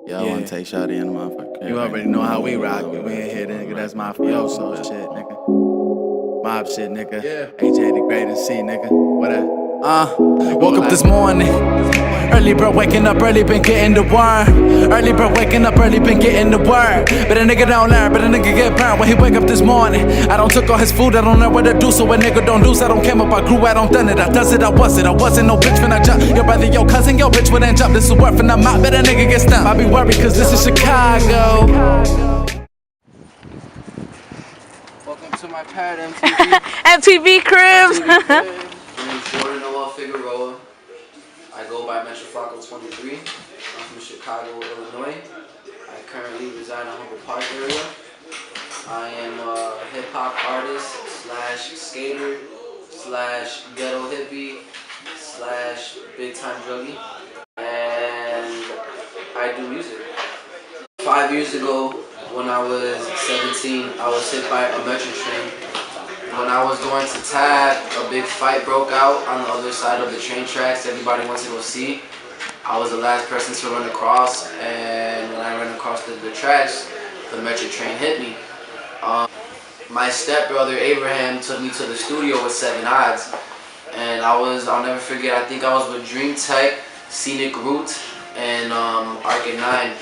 Yeah, I wanna take Shawty in the motherfucker. You already know how we rock it. We in here, nigga. That's mafioso shit, nigga. Mob shit, nigga. Yeah. AJ the greatest C, nigga. What up? Woke up this morning. Early bro waking up early, been getting the worm. Early bro waking up early, been getting the word. But a nigga don't learn, but a nigga get burned when he wake up this morning. I don't took all his food, I don't know what to do. So a nigga don't lose, I don't came up, I grew, I don't done it. I does it, I was it. I wasn't no bitch when I jump. Your brother, your cousin, your bitch wouldn't jump. This is worth and I'm out, but a nigga get stumped. I be worried cause this is Chicago. Welcome to my pad, MTV. MTV Cribs. My name is Jordan Noel Figueroa. I go by Metro Flacco 23. I'm from Chicago, Illinois. I currently reside in Humboldt Park area. I am a hip hop artist / skater / ghetto hippie / big time druggie, and I do music. 5 years ago, when I was 17, I was hit by a metro train. When I was going to Tab, a big fight broke out on the other side of the train tracks. Everybody wants to go see. I was the last person to run across, and when I ran across the tracks, the metro train hit me. My stepbrother Abraham took me to the studio with 7 Odds, and I'll never forget, I think I was with Dream Tech, Scenic Route, and Arcade 9.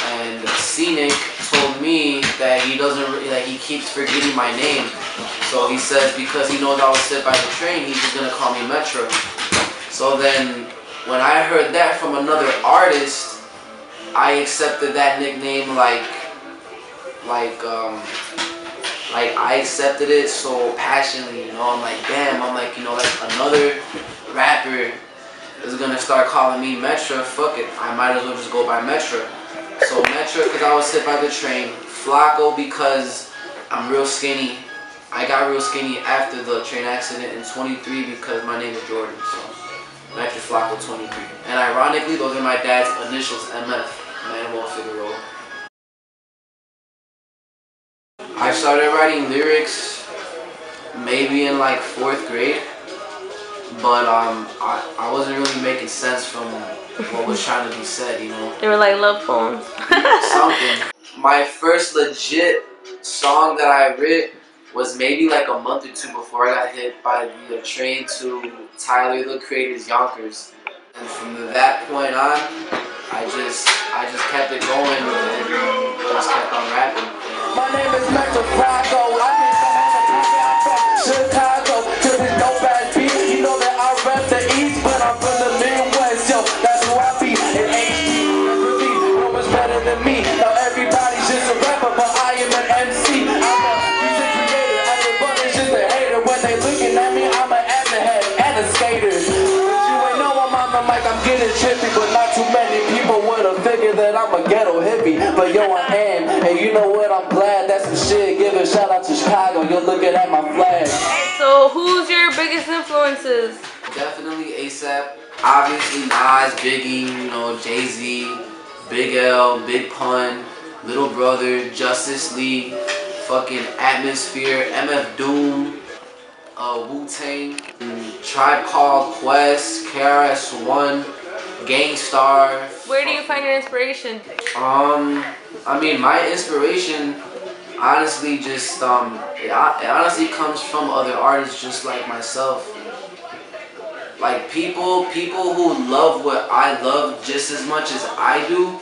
And Scenic told me that he keeps forgetting my name. So he says because he knows I was hit by the train, he's just gonna call me Metro. So then when I heard that from another artist, I accepted that nickname like I accepted it so passionately, you know. I'm like, damn, like another rapper is gonna start calling me Metro. Fuck it, I might as well just go by Metro. So Metro because I was hit by the train. Flacco because I'm real skinny. I got real skinny after the train accident, in 23 because my name is Jordan. So Metro Flacco 23. And ironically, those are my dad's initials, MF, Manuel Figueroa. I started writing lyrics maybe in like 4th grade, but I wasn't really making sense from what was trying to be said, you know. They were like love poems. Something. My first legit song that I wrote was maybe like a month or 2 before I got hit by the train to Tyler the Creator's Yonkers. And from that point on, I just kept it going and just kept on rapping. My name is Metro Flacco. I came from Chicago to this dope ass beat. You know that I rep the East, but I'm from the Midwest. Yo, that's who I be. And HD, never be. No one's better than me. Now everybody's just a rapper, but I am an MC. I'm a music creator. Everybody's just a hater. When they looking at me, I'm an head and a skater. But you ain't know I'm on the mic. I'm getting trippy, but not too many people would have figured that I'm a ghetto hippie. But yo, I am. And you know what? I'm glad that's some shit. Give a shout out to Chicago. You're looking at my flag. So who's your biggest influences? Definitely ASAP. Obviously Nas, Biggie, you know, Jay-Z, Big L, Big Pun, Little Brother, Justice League, fucking Atmosphere, MF Doom, Wu-Tang, Tribe Called Quest, KRS-One, Gangstar. Where do you find your inspiration? I mean, my inspiration, honestly, just it honestly comes from other artists just like myself. Like people who love what I love just as much as I do,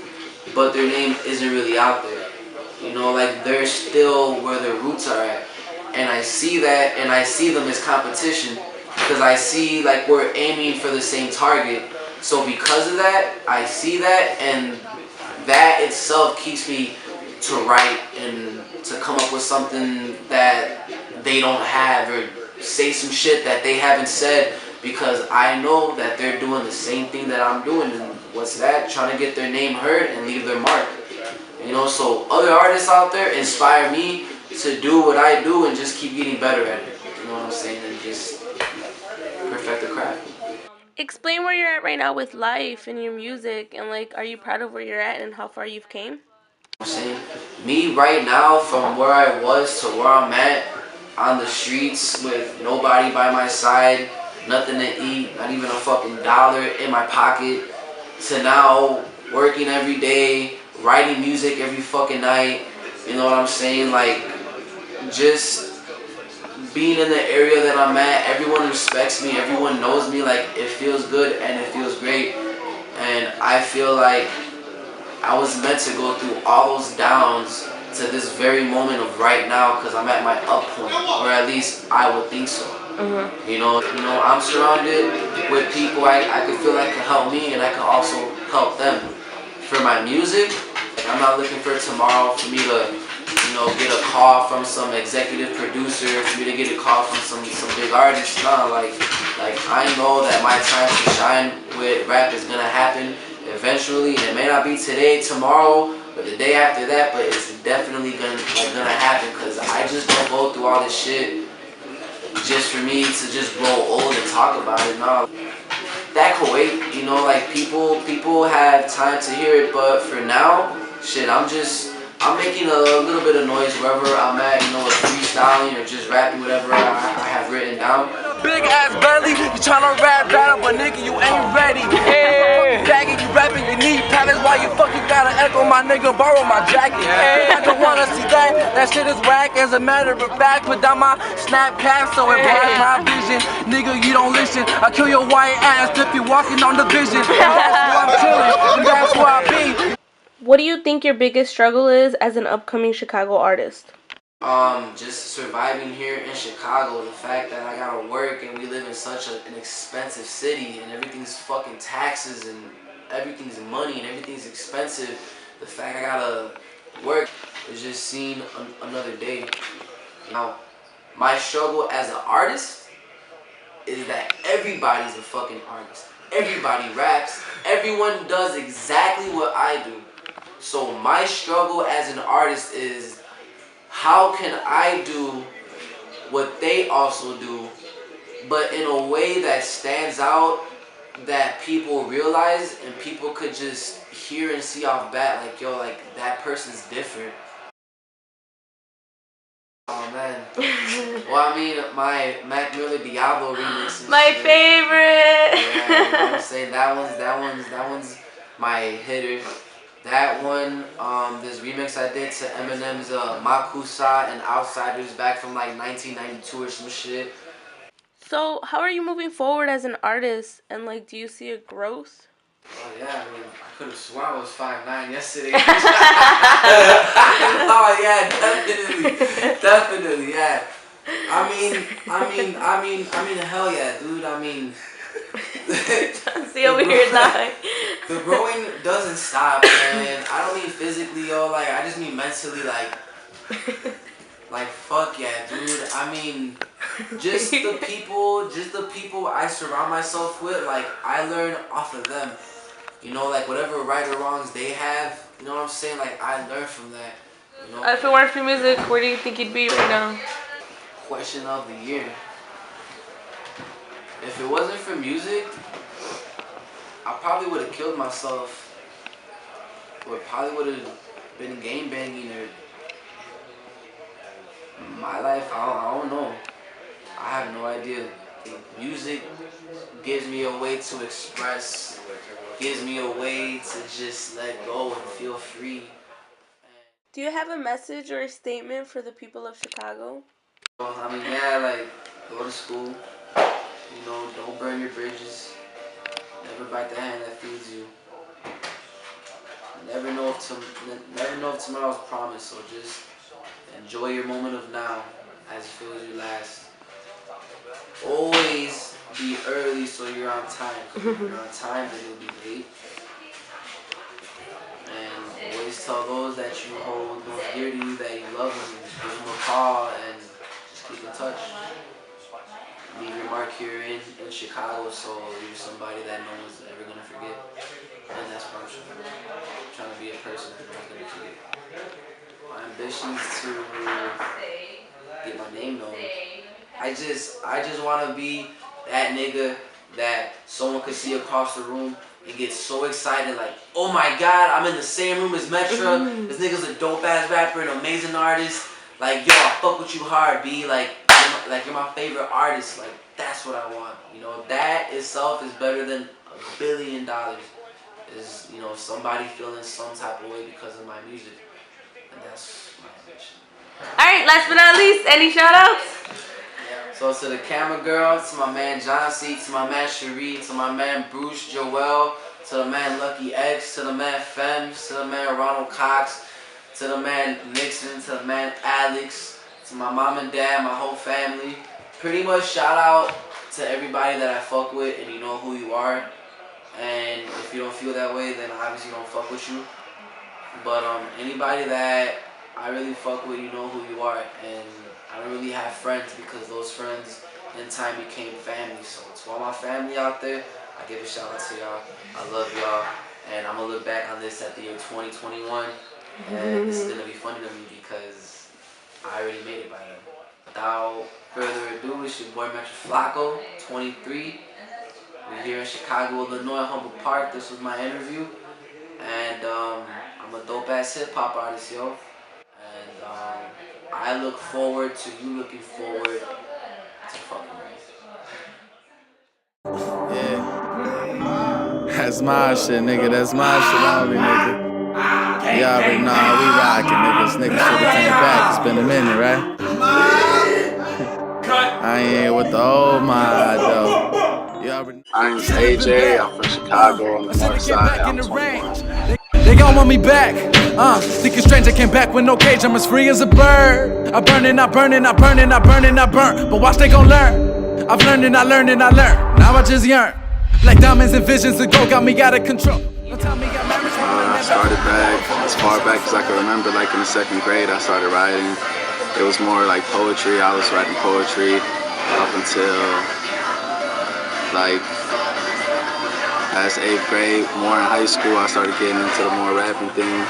but their name isn't really out there. You know, like they're still where their roots are at. And I see that, and I see them as competition because I see like we're aiming for the same target. So because of that, I see that, and that itself keeps me to write and to come up with something that they don't have, or say some shit that they haven't said, because I know that they're doing the same thing that I'm doing. And what's that? Trying to get their name heard and leave their mark. You know, so other artists out there inspire me to do what I do and just keep getting better at it. You know what I'm saying? And just perfect the craft. Explain where you're at right now with life and your music, and like, are you proud of where you're at and how far you've came? I'm saying, me right now, from where I was to where I'm at, on the streets with nobody by my side, nothing to eat, not even a fucking dollar in my pocket, to now working every day, writing music every fucking night. You know what I'm saying? Like, just being in the area that I'm at, everyone respects me, everyone knows me. Like, it feels good and it feels great. And I feel like I was meant to go through all those downs to this very moment of right now, because I'm at my up point, or at least I would think so. You know, I'm surrounded with people I could feel like can help me, and I can also help them. For my music, I'm not looking for tomorrow for me to, get a call from some executive producer, for me to get a call from some big artist. No, like I know that my time to shine with rap is gonna happen eventually, and it may not be today, tomorrow, but the day after that, but it's definitely gonna happen, because I just don't go through all this shit just for me to just grow old and talk about it. No, that could wait, like people have time to hear it, but for now, shit, I'm making a little bit of noise wherever I'm at, with freestyling or just rapping, whatever I have written down. Big ass belly, you tryna rap battle, but nigga, you ain't ready. Hey, baggy, you rapping, you need palace. Why you fucking gotta echo my nigga, borrow my jacket? I don't wanna see that. That shit is whack. As a matter of fact, put down my snap cap so it blurs my vision. Nigga, you don't listen. I kill your white ass if you walking on the vision. That's where I'm chilling, and that's where I be. What do you think your biggest struggle is as an upcoming Chicago artist? Just surviving here in Chicago. The fact that I gotta work and we live in such an expensive city, and everything's fucking taxes and everything's money and everything's expensive. The fact I gotta work is just seeing another day. Now, my struggle as an artist is that everybody's a fucking artist. Everybody raps. Everyone does exactly what I do. So my struggle as an artist is, how can I do what they also do, but in a way that stands out, that people realize and people could just hear and see off bat, like, yo, like, that person's different. Oh man. Well, I mean, my Mac Miller Diablo remix and My shit. favorite. Yeah, you know what I'm saying? That one's my hitter. That one, this remix I did to Eminem's Makusa and Outsiders back from like 1992 or some shit. So, how are you moving forward as an artist, and like, do you see a growth? Oh yeah, I mean, I could have sworn I was 5'9" yesterday. Oh yeah, definitely, yeah. I mean, hell yeah, dude. I mean, See over here dying. the growing doesn't stop, and I don't mean physically, yo. Like, I just mean mentally, like fuck yeah, dude. I mean, just the people I surround myself with. Like, I learn off of them. Like, whatever right or wrongs they have, you know what I'm saying? Like, I learn from that. If it weren't for music, where do you think you'd be right now? Question of the year. If it wasn't for music, I probably would have killed myself, or probably would have been game banging, or my life. I don't know. I have no idea. Music gives me a way to express, gives me a way to just let go and feel free. Do you have a message or a statement for the people of Chicago? I mean, yeah, like, go to school. Don't burn your bridges. Never bite the hand that feeds you. Never know if tomorrow's promised. So just enjoy your moment of now, as it feels you last. Always be early so you're on time. If you're on time, then you'll be late. And always tell those that you hold most dear to you that you love them. Give them a call and just keep in touch. Leave your mark here in Chicago, so you're somebody that no one's ever gonna forget. And that's what I'm trying to be a person who's not gonna forget. My ambition is to get my name known. I just wanna be that nigga that someone could see across the room and get so excited, like, oh my god, I'm in the same room as Metra. This nigga's a dope ass rapper, an amazing artist. Like, yo, I fuck with you hard, B. Like you're my favorite artist. Like, that's what I want. That itself is better than $1 billion. is, you know, somebody feeling some type of way because of my music. And that's my ambition. Alright, last but not least, any shout outs? So to the camera girl, to my man John C, to my man Cherie, to my man Bruce Joel, to the man Lucky X, to the man Fems, to the man Ronald Cox, to the man Nixon, to the man Alex, to my mom and dad, my whole family. Pretty much shout out to everybody that I fuck with and you know who you are. And if you don't feel that way, then obviously don't fuck with you. But anybody that I really fuck with, you know who you are. And I don't really have friends because those friends in time became family. So to all my family out there, I give a shout out to y'all. I love y'all. And I'm going to look back on this at the year 2021. And this is going to be funny to me because I already made it by then. Without further ado, it's your boy Metro Flacco, 23. We're here in Chicago, Illinois, Humble Park. This was my interview. And I'm a dope-ass hip-hop artist, yo. And I look forward to you looking forward to fucking me. Yeah. That's my shit, nigga. That's my shit only, nigga. You already know how we rockin', niggas. Niggas should've came back. It's been a minute, right? I ain't here with the old mod, though. You already. I'm AJ. I'm from Chicago on the north side. I'm 21. They gon' want me back, thinking strange, I came back with no cage, I'm as free as a bird. I burn it, I burn it, I burn it, I burn it, I burn. But watch, they gon' learn. I've learned and I learned and I learned. Now I just yearn. Like diamonds and visions of gold got me out of control. I started back as far back as I can remember, like in the 2nd grade I started writing. It was more like poetry. I was writing poetry up until like past 8th grade. More in high school I started getting into the more rapping thing.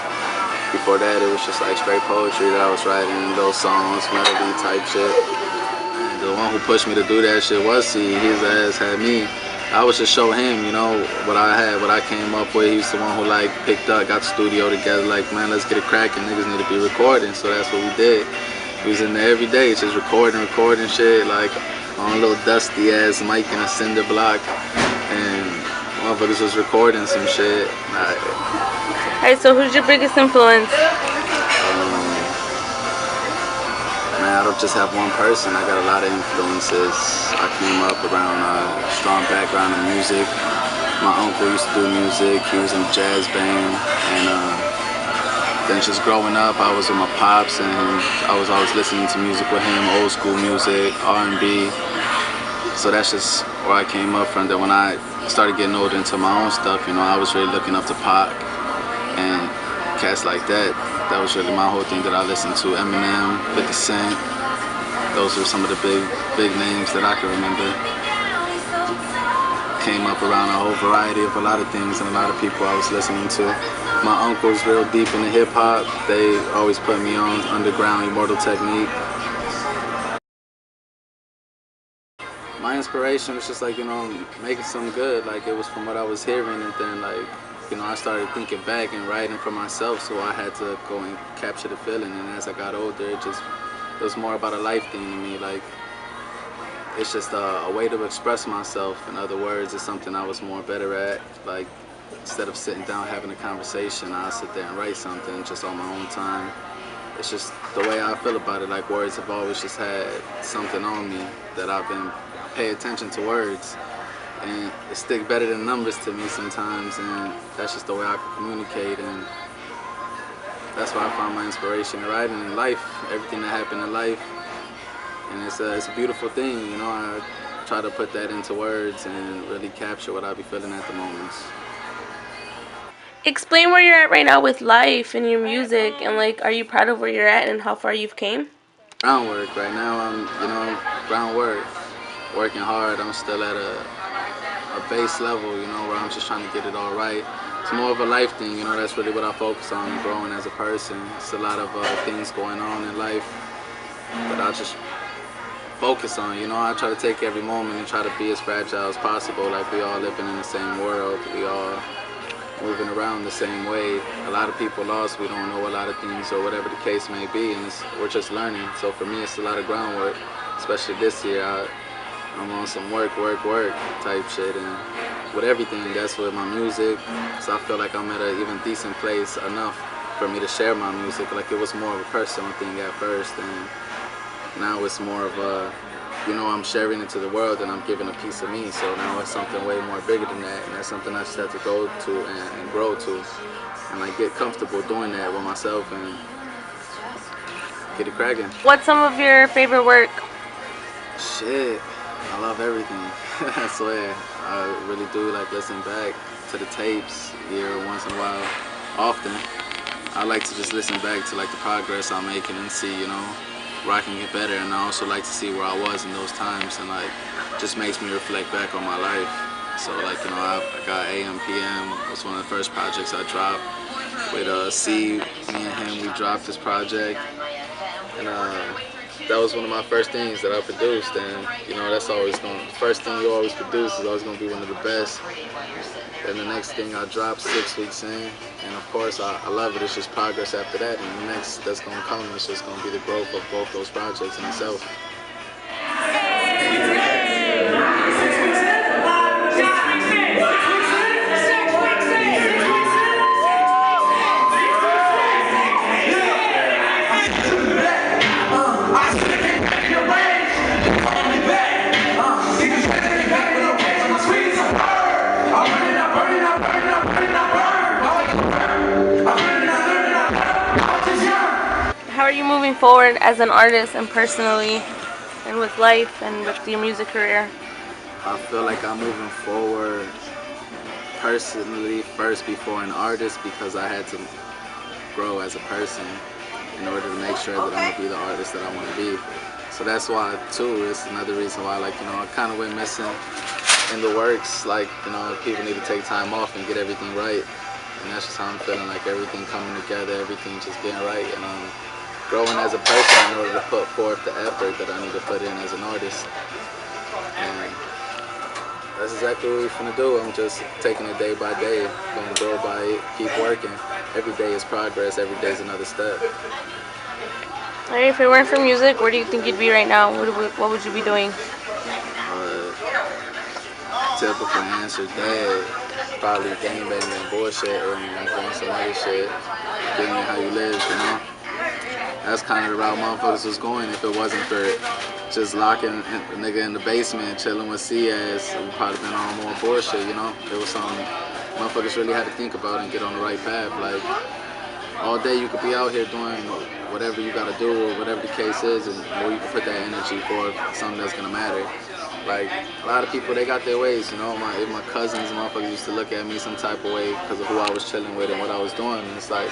Before that it was just like straight poetry that I was writing, those songs, melody type shit. And the one who pushed me to do that shit was C. His ass had me. I was just show him, you know, what I had, what I came up with. He was the one who like picked up, got the studio together, like, man, let's get it cracking. Niggas need to be recording. So that's what we did. We was in there every day, just recording shit, like on a little dusty ass mic in a cinder block, and motherfuckers was recording some shit. Alright, so who's your biggest influence? Man, I don't just have one person. I got a lot of influences. I came up around a strong background in music. My uncle used to do music. He was in a jazz band, and then just growing up, I was with my pops, and I was always listening to music with him, old school music, R&B. So that's just where I came up from. Then when I started getting older into my own stuff, you know, I was really looking up to Pac and cats like that. That was really my whole thing that I listened to. Eminem, 50 Cent. Those were some of the big names that I can remember. Came up around a whole variety of a lot of things and a lot of people I was listening to. My uncle's real deep into hip hop. They always put me on Underground, Immortal Technique. My inspiration was just like, you know, making something good. Like it was from what I was hearing, and then like, you know, I started thinking back and writing for myself, so I had to go and capture the feeling. And as I got older, it was more about a life thing to me. Like, it's just a way to express myself. In other words, it's something I was more better at. Like, instead of sitting down having a conversation, I'll sit there and write something just on my own time. It's just the way I feel about it. Like, words have always just had something on me that I've been pay attention to words. And it sticks better than numbers to me sometimes, and that's just the way I can communicate, and that's where I find my inspiration in writing, in life, everything that happened in life. And it's a beautiful thing, you know. I try to put that into words and really capture what I be feeling at the moments. Explain where you're at right now with life and your music, and like, are you proud of where you're at and how far you've came? Groundwork right now. I'm, you know, groundwork, working hard. I'm still at a base level, you know, where I'm just trying to get it all right. It's more of a life thing, you know. That's really what I focus on, growing as a person. It's a lot of things going on in life that I just focus on, you know. I try to take every moment and try to be as fragile as possible. Like, we all living in the same world, we all moving around the same way. A lot of people lost, we don't know a lot of things or whatever the case may be, and we're just learning. So for me, it's a lot of groundwork, especially this year. I'm on some work type shit, and with everything. That's with my music. So I feel like I'm at an even decent place enough for me to share my music. Like it was more of a personal thing at first, and now it's more of a, you know, I'm sharing it to the world and I'm giving a piece of me. So now it's something way more bigger than that, and that's something I just have to go to and grow to, and like get comfortable doing that with myself and get it cracking. What's some of your favorite work? Shit, I love everything. I swear, I really do like listen back to the tapes here once in a while. Often, I like to just listen back to like the progress I'm making and see, you know, where I can get better. And I also like to see where I was in those times, and like just makes me reflect back on my life. So like, you know, I got AM PM. It was one of the first projects I dropped with C. Me and him, we dropped this project, and that was one of my first things that I produced. And you know, that's always going. The first thing you always produce is always going to be one of the best. And the next thing I dropped 6 weeks in, and of course I love it. It's just progress after that, and the next that's going to come is just going to be the growth of both those projects in itself. How are you moving forward as an artist and personally and with life and with your music career? I feel like I'm moving forward personally first before an artist, because I had to grow as a person in order to make sure that I'm gonna be the artist that I want to be. So that's why too, it's another reason why, like, you know, I kind of went missing in the works. Like, you know, people need to take time off and get everything right, and that's just how I'm feeling, like everything coming together, everything just getting right, and growing as a person in order to put forth the effort that I need to put in as an artist. And that's exactly what we're finna do. I'm just taking it day by day, gonna grow by it, keep working. Every day is progress, every day is another step. Alright, if it weren't for music, where do you think you'd be right now? What would you be doing? Typical answer, dad. Probably gangbanging, bullshit, or doing some other shit. Getting how you live, you know? That's kind of the route motherfuckers was going. If it wasn't for just locking a nigga in the basement and chilling with C-ass, we probably been on more bullshit, you know? It was something motherfuckers really had to think about and get on the right path. Like, all day you could be out here doing whatever you gotta do or whatever the case is, and or you can put that energy for something that's gonna matter. Like, a lot of people, they got their ways, you know? My cousins and motherfuckers used to look at me some type of way because of who I was chilling with and what I was doing. And it's like,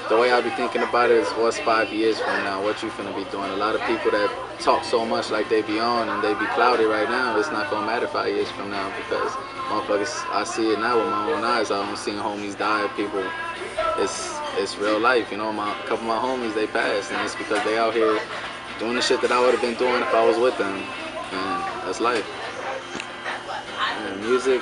the way I be thinking about it is, what's 5 years from now? What you finna be doing? A lot of people that talk so much like they be on and they be cloudy right now, it's not gonna matter 5 years from now, because motherfuckers, I see it now with my own eyes. I'm seeing homies die, people, it's real life, you know? A couple of my homies, they passed, and it's because they out here doing the shit that I would have been doing if I was with them, and that's life. And music,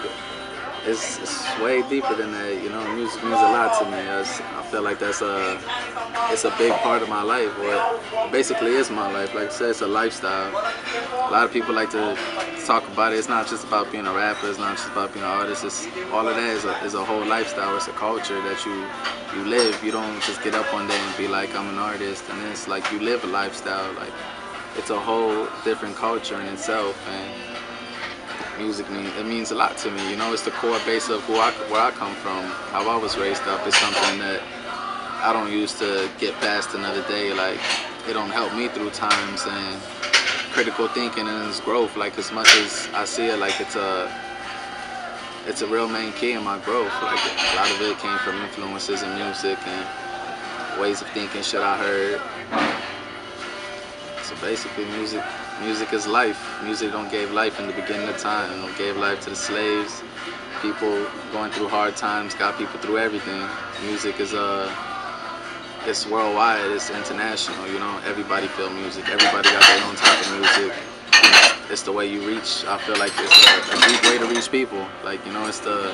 it's way deeper than that, you know. Music means a lot to me. I feel like it's a big part of my life. Well, it basically is my life. Like I said, it's a lifestyle. A lot of people like to talk about it. It's not just about being a rapper. It's not just about being an artist. It's all of that is a whole lifestyle. It's a culture that you live. You don't just get up one day and be like, I'm an artist. And it's like you live a lifestyle. Like, it's a whole different culture in itself. And music means a lot to me, you know. It's the core base of where I come from, how I was raised up. It's something that I don't use to get past another day. Like, it don't help me through times and critical thinking and its growth. Like, as much as I see it, like it's a real main key in my growth. Like, a lot of it came from influences in music and ways of thinking, shit I heard. So basically, music is life. Music don't gave life in the beginning of time. It gave life to the slaves. People going through hard times got people through everything. Music is it's worldwide. It's international. You know, everybody feel music. Everybody got their own type of music. It's the way you reach. I feel like it's a deep way to reach people. Like, you know, it's the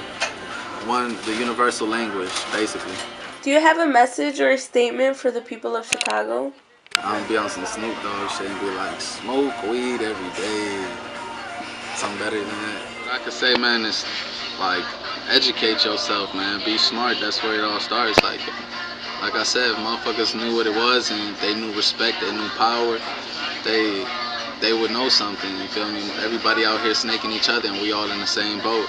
universal language, basically. Do you have a message or a statement for the people of Chicago? I'm gonna be on some Snoop Dogg shit and be like, smoke weed every day. Something better than that. What I could say, man, is like educate yourself, man. Be smart. That's where it all starts. Like I said, if motherfuckers knew what it was and they knew respect, they knew power, they would know something. You feel me? Everybody out here snaking each other, and we all in the same boat.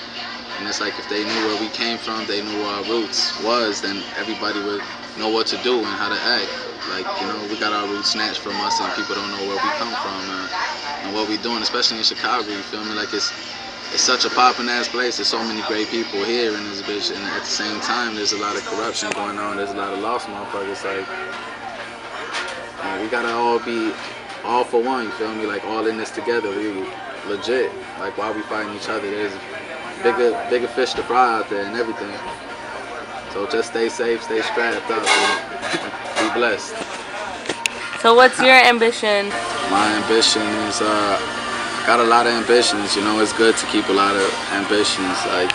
And it's like if they knew where we came from, they knew where our roots was, then everybody would know what to do and how to act. Like, you know, we got our roots snatched from us, and people don't know where we come from and what we doing, especially in Chicago. You feel me? Like it's such a poppin' ass place. There's so many great people here in this bitch, and at the same time, there's a lot of corruption going on. There's a lot of lost motherfuckers. Like, man, we gotta all be all for one. You feel me? Like all in this together. We legit. Like why we fighting each other? There's bigger fish to fry out there and everything. So just stay safe, stay strapped up, and be blessed. So what's your ambition? My ambition is got a lot of ambitions. You know, it's good to keep a lot of ambitions. Like,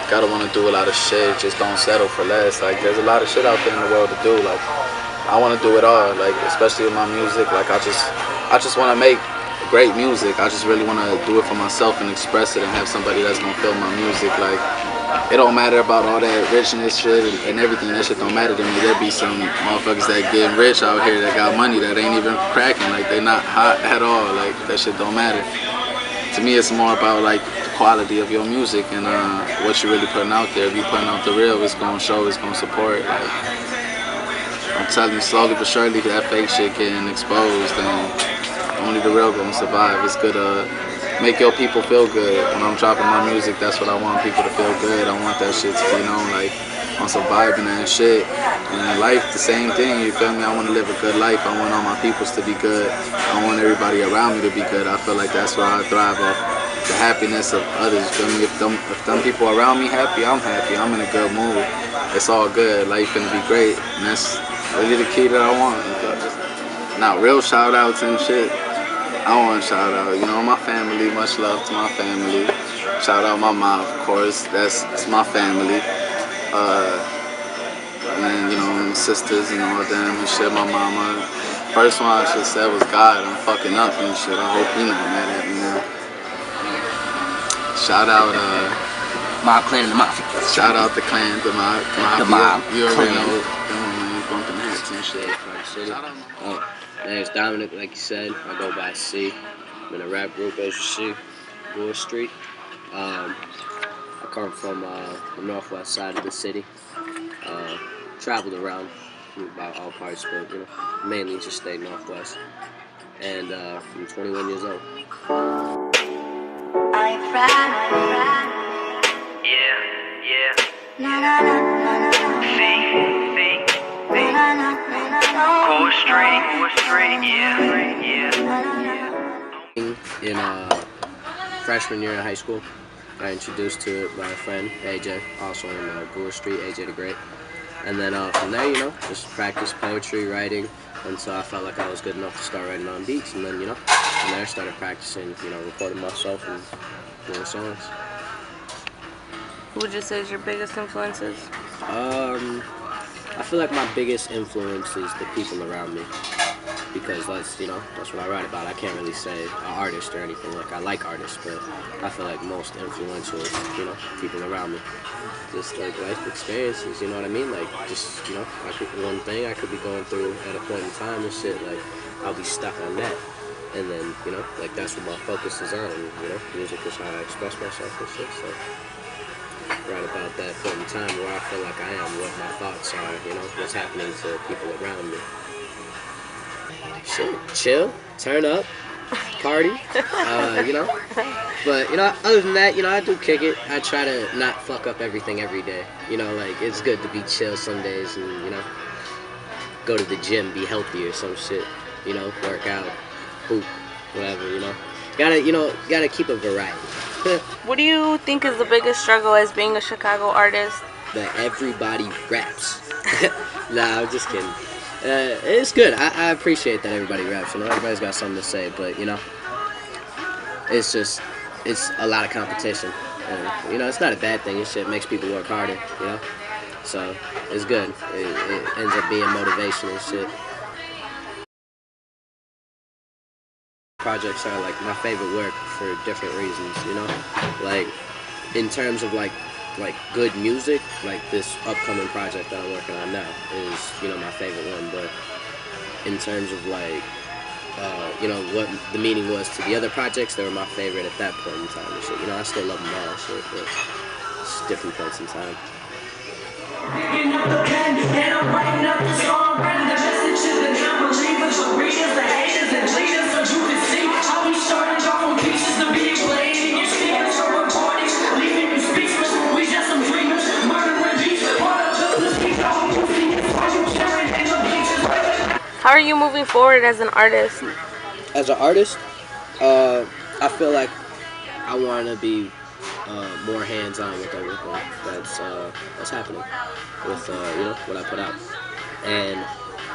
gotta want to do a lot of shit. Just don't settle for less. Like, there's a lot of shit out there in the world to do. Like, I want to do it all. Like, especially with my music. Like, I just want to make great music. I just really want to do it for myself and express it and have somebody that's gonna feel my music. Like, it don't matter about all that richness shit and everything. That shit don't matter to me. There be some motherfuckers that getting rich out here that got money that ain't even cracking. Like, they not hot at all. Like, that shit don't matter. To me, it's more about like the quality of your music and what you're really putting out there. If you're putting out the real, it's gonna show, it's gonna support. Like, I'm telling you, slowly but surely, that fake shit getting exposed, and only the real gonna survive. It's good to make your people feel good. When I'm dropping my music, that's what I want people to feel good. I want that shit to be known, like, on some vibing and shit. And in life, the same thing, you feel me? I want to live a good life. I want all my peoples to be good. I want everybody around me to be good. I feel like that's where I thrive off the happiness of others. You feel me? If them people around me happy, I'm happy. I'm in a good mood. It's all good. Life gonna be great. And that's really the key that I want. Now, real shout outs and shit. I want to shout out, you know, my family. Much love to my family. Shout out my mom, of course. That's my family. And then, you know, my sisters and all them and shit. My mama. First one I should say was God. I'm fucking up and shit. I hope you're not mad at me now. Shout out, Mob Clan and the Mafia. Shout out the clan, the mob. You already know. Bumping hats and shit. Shout out my mom. My name's Dominic, like you said. I go by C. I'm in a rap group, as you see, Wall Street. I come from the northwest side of the city. Traveled around about all parts, but you know, mainly just stayed northwest. And I'm 21 years old. In freshman year in high school, I got introduced to it by a friend, AJ, also in Gore Street, AJ the Great. And then from there, you know, just practice poetry, writing, until I felt like I was good enough to start writing on beats. And then, you know, from there I started practicing, you know, recording myself and doing songs. Who would you say is your biggest influences? I feel like my biggest influence is the people around me, because that's, you know, that's what I write about. I can't really say an artist or anything. Like, I like artists, but I feel like most influential is, you know, people around me. Just like life experiences, you know what I mean? Like, just, you know, one thing I could be going through at a point in time and shit, like, I'll be stuck on that. And then, you know, like, that's what my focus is on, you know? Music is how I express myself and shit, so right about that point in time where I feel like I am, what my thoughts are, you know, what's happening to people around me. Shit, chill, turn up, party, you know. But, you know, other than that, you know, I do kick it. I try to not fuck up everything every day. You know, like, it's good to be chill some days and, you know, go to the gym, be healthy or some shit. You know, work out, hoop, whatever, you know. Gotta keep a variety. What do you think is the biggest struggle as being a Chicago artist? That everybody raps. Nah, I'm just kidding. It's good. I appreciate that everybody raps. You know, everybody's got something to say, but you know, it's a lot of competition. And, you know, it's not a bad thing. It shit makes people work harder. You know, so it's good. It ends up being motivation and shit. Projects are like my favorite work for different reasons. You know, like in terms of like good music, like this upcoming project that I'm working on now is, you know, my favorite one. But in terms of like, you know, what the meaning was to the other projects, they were my favorite at that point in time and shit. You know, I still love them all and shit, but it's different points in time. Picking up the pen, and I'm writing up the song, writing the message to the non-believers, the readers, the haters, and leaders, so you can see how we started off from pieces to be played in your speakers, from recordings, leaving you speechless. We just some dreamers, murdering beats, part of the speech, all you see is how you sharing in the beaches. How are you moving forward as an artist? As an artist, I feel like I want to be more hands-on with everything that's happening with you know, what I put out, and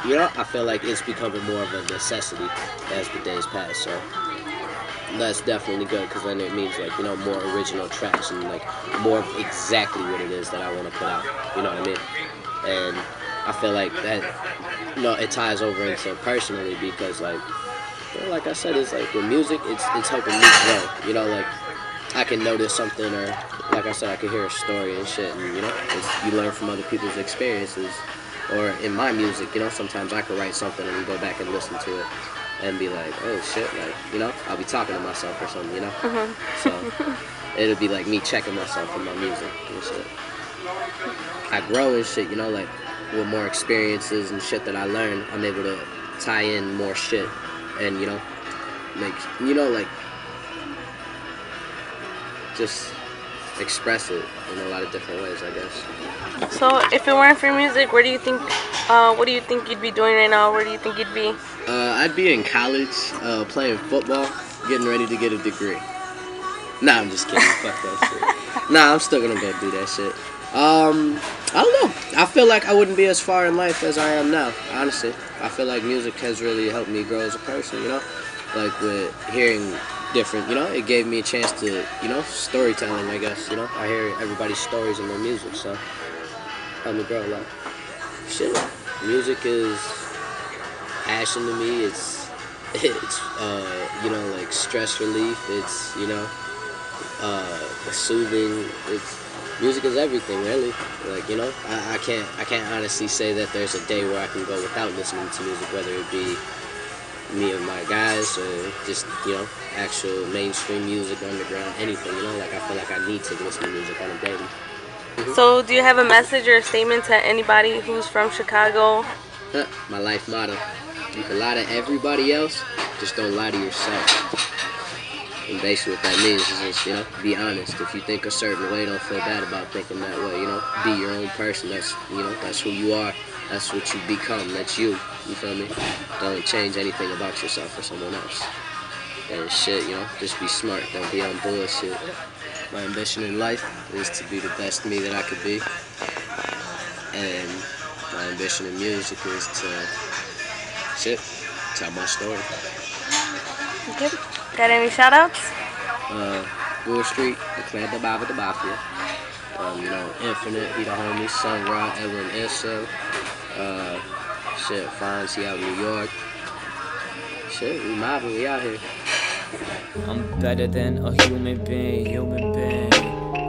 you know, I feel like it's becoming more of a necessity as the days pass. So that's definitely good, because then it means, like, you know, more original tracks and like more of exactly what it is that I want to put out. You know what I mean? And I feel like that, you know, it ties over into personally, because like, you know, like I said, it's like with music, it's helping me grow. You know, like I can notice something, or like I said, I can hear a story and shit, and you know, you learn from other people's experiences. Or in my music, you know, sometimes I can write something and go back and listen to it and be like, oh shit, like, you know, I'll be talking to myself or something, you know. So it'll be like me checking myself in my music and shit. I grow and shit, you know, like with more experiences and shit that I learn, I'm able to tie in more shit and, you know, make, you know, like just express it in a lot of different ways, I guess. So, if it weren't for music, where do you think, what do you think you'd be doing right now? Where do you think you'd be? I'd be in college, playing football, getting ready to get a degree. Nah, I'm just kidding. Fuck that shit. Nah, I'm still gonna go do that shit. I don't know. I feel like I wouldn't be as far in life as I am now, honestly. I feel like music has really helped me grow as a person, you know? Like with hearing different, you know, it gave me a chance to, you know, storytelling, I guess, you know? I hear everybody's stories in their music, so helped me grow a lot. Shit, music is passion to me. It's you know, like stress relief. It's, you know, soothing. Music is everything, really. Like, you know, I can't honestly say that there's a day where I can go without listening to music, whether it be me or my guys, or just, you know, actual mainstream music, underground, anything, you know. Like, I feel like I need to listen to music on a daily. So, do you have a message or a statement to anybody who's from Chicago? My life motto: you can lie to everybody else, just don't lie to yourself. And basically what that means is just, you know, be honest. If you think a certain way, don't feel bad about thinking that way, you know. Be your own person. That's, you know, that's who you are. That's what you become. That's you. You feel me? Don't change anything about yourself for someone else. And shit, you know, just be smart. Don't be on bullshit. My ambition in life is to be the best me that I could be. And my ambition in music is to, shit, tell my story. Okay. Got any shout outs? Bull Street, the Clan the Baba the Mafia. You know, Infinite, he the homie, Sun Ra, Edwin Issa. Shit, Fonzie out in New York. Shit, we mobbing, we out here. I'm better than a human being,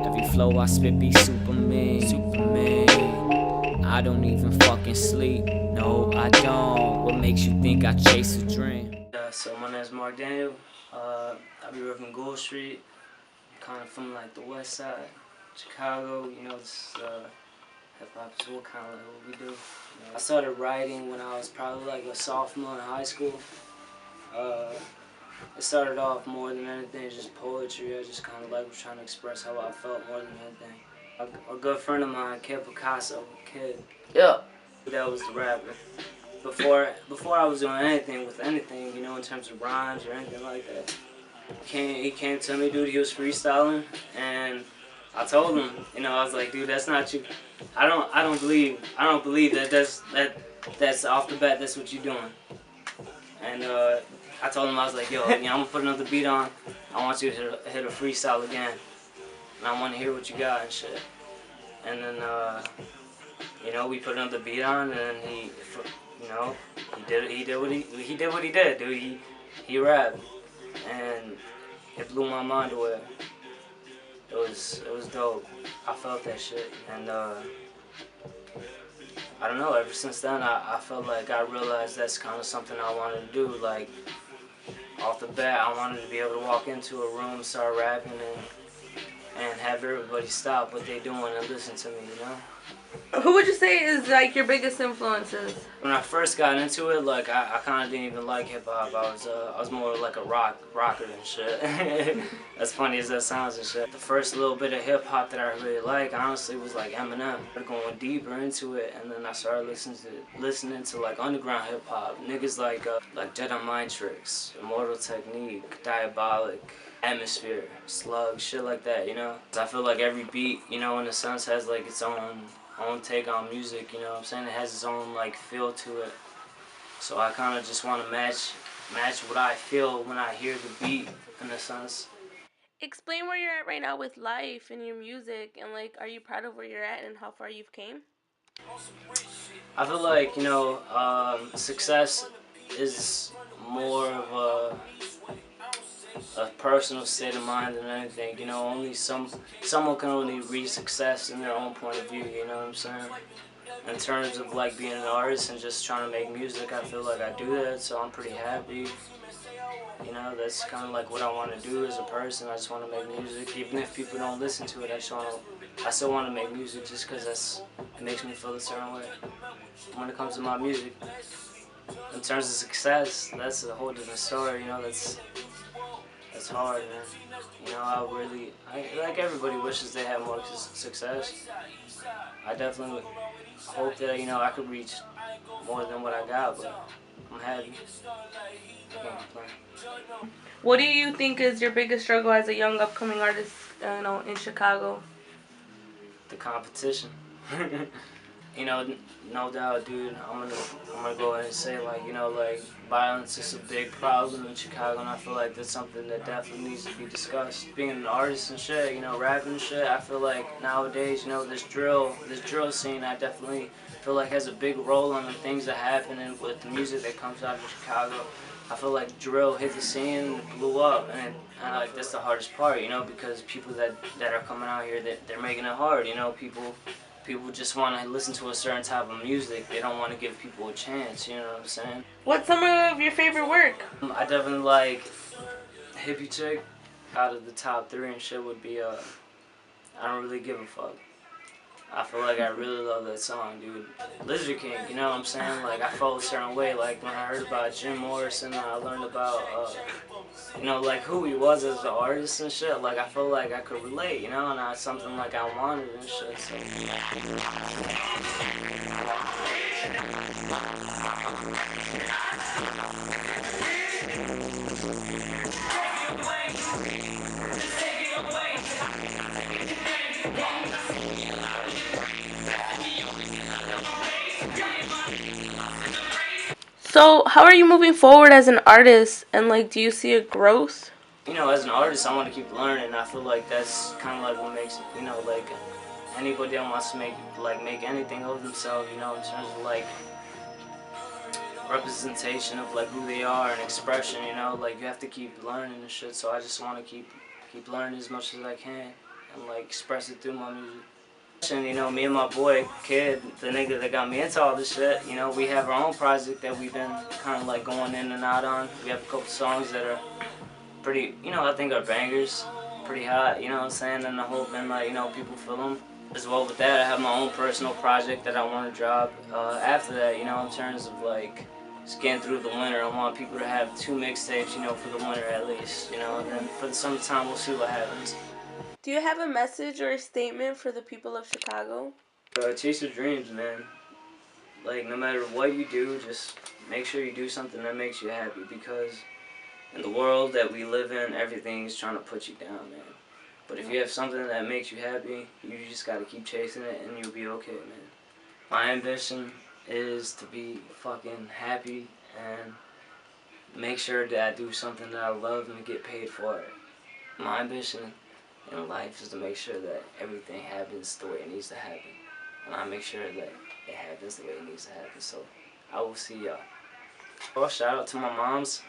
Every flow I spit be Superman. I don't even fucking sleep, no I don't. What makes you think I chase a dream? So my name is Mark Daniel. I be repping Gold Street. I'm kind of from like the west side, Chicago. You know, it's hip hop is what kind of like what we do. You know, I started writing when I was probably like a sophomore in high school. It started off more than anything just poetry. I just kind of like was trying to express how I felt more than anything. A good friend of mine, Kid Picasso, Yeah. that was the rapper. Before I was doing anything with anything, you know, in terms of rhymes or anything like that. He came to me, dude. He was freestyling, and I told him, you know, I was like, dude, that's not you. I don't believe that's off the bat. That's what you're doing. And I told him, I was like, yo, I'm gonna put another beat on. I want you to hit a freestyle again, and I want to hear what you got and shit. And then you know, we put another beat on, and he. You know, he did what he did, dude. He rapped, and it blew my mind away. it was dope. I felt that shit, and I don't know. Ever since then, I felt like I realized that's kind of something I wanted to do. Like off the bat, I wanted to be able to walk into a room, start rapping, and have everybody stop what they doing and listen to me. You know. Who would you say is like your biggest influences? When I first got into it, like I kind of didn't even like hip hop. I was more like a rocker and shit. As funny as that sounds and shit. The first little bit of hip hop that I really like, honestly, was like Eminem. Going deeper into it, and then I started listening to like underground hip hop. Niggas like Jedi Mind Tricks, Immortal Technique, Diabolic, Atmosphere, Slug, shit like that. You know. I feel like every beat, you know, in a sense, has like its own take on music, you know what I'm saying? It has its own like feel to it. So I kind of just want to match what I feel when I hear the beat, in a sense. Explain where you're at right now with life and your music, and like, are you proud of where you're at and how far you've came? I feel like, you know, success is more of a personal state of mind than anything. You know, only someone can only reach success in their own point of view, you know what I'm saying? In terms of like being an artist and just trying to make music, I feel like I do that, so I'm pretty happy. You know, that's kind of like what I want to do as a person. I just want to make music, even if people don't listen to it. I still want to make music just because it makes me feel a certain way when it comes to my music. In terms of success, that's a whole different story. You know, that's hard, man. You know, like everybody wishes they had more success. I definitely hope that, you know, I could reach more than what I got, but I'm happy. I can't complain. What do you think is your biggest struggle as a young upcoming artist, you know, in Chicago? The competition. You know, no doubt, dude. I'm gonna go ahead and say, like, you know, like, violence is a big problem in Chicago, and I feel like that's something that definitely needs to be discussed. Being an artist and shit, you know, rapping and shit, I feel like nowadays, you know, this drill scene, I definitely feel like has a big role on the things that happen and with the music that comes out of Chicago. I feel like drill hit the scene and blew up, and like that's the hardest part, you know, because people that are coming out here, they're making it hard, you know, people just want to listen to a certain type of music. They don't want to give people a chance, you know what I'm saying? What's some of your favorite work? I definitely like Hippie Chick. Out of the top 3 and shit would be I Don't Really Give a Fuck. I feel like I really love that song, dude. Lizard King, you know what I'm saying? Like, I felt a certain way. Like, when I heard about Jim Morrison, I learned about, you know, like, who he was as an artist and shit. Like, I felt like I could relate, you know, and that's something, like, I wanted and shit, so. So, how are you moving forward as an artist, and like, do you see a growth? You know, as an artist, I want to keep learning. I feel like that's kind of like what makes, you know, like anybody that wants to make anything of themselves, you know, in terms of like representation of like who they are and expression, you know, like you have to keep learning and shit. So I just want to keep learning as much as I can and like express it through my music. And, you know, me and my boy, Kid, the nigga that got me into all this shit, you know, we have our own project that we've been kind of like going in and out on. We have a couple songs that are pretty, you know, I think are bangers, pretty hot, you know what I'm saying? And I hope, and like, you know, people feel them. As well with that, I have my own personal project that I want to drop after that, you know, in terms of like just getting through the winter. I want people to have 2 mixtapes, you know, for the winter at least, you know, and then for the summertime, we'll see what happens. Do you have a message or a statement for the people of Chicago? Chase your dreams, man. Like, no matter what you do, just make sure you do something that makes you happy, because in the world that we live in, everything's trying to put you down, man. But if you have something that makes you happy, you just gotta keep chasing it and you'll be okay, man. My ambition is to be fucking happy and make sure that I do something that I love and get paid for it. My ambition in life is to make sure that everything happens the way it needs to happen. And I make sure that it happens the way it needs to happen. So I will see y'all. Well, shout out to my moms.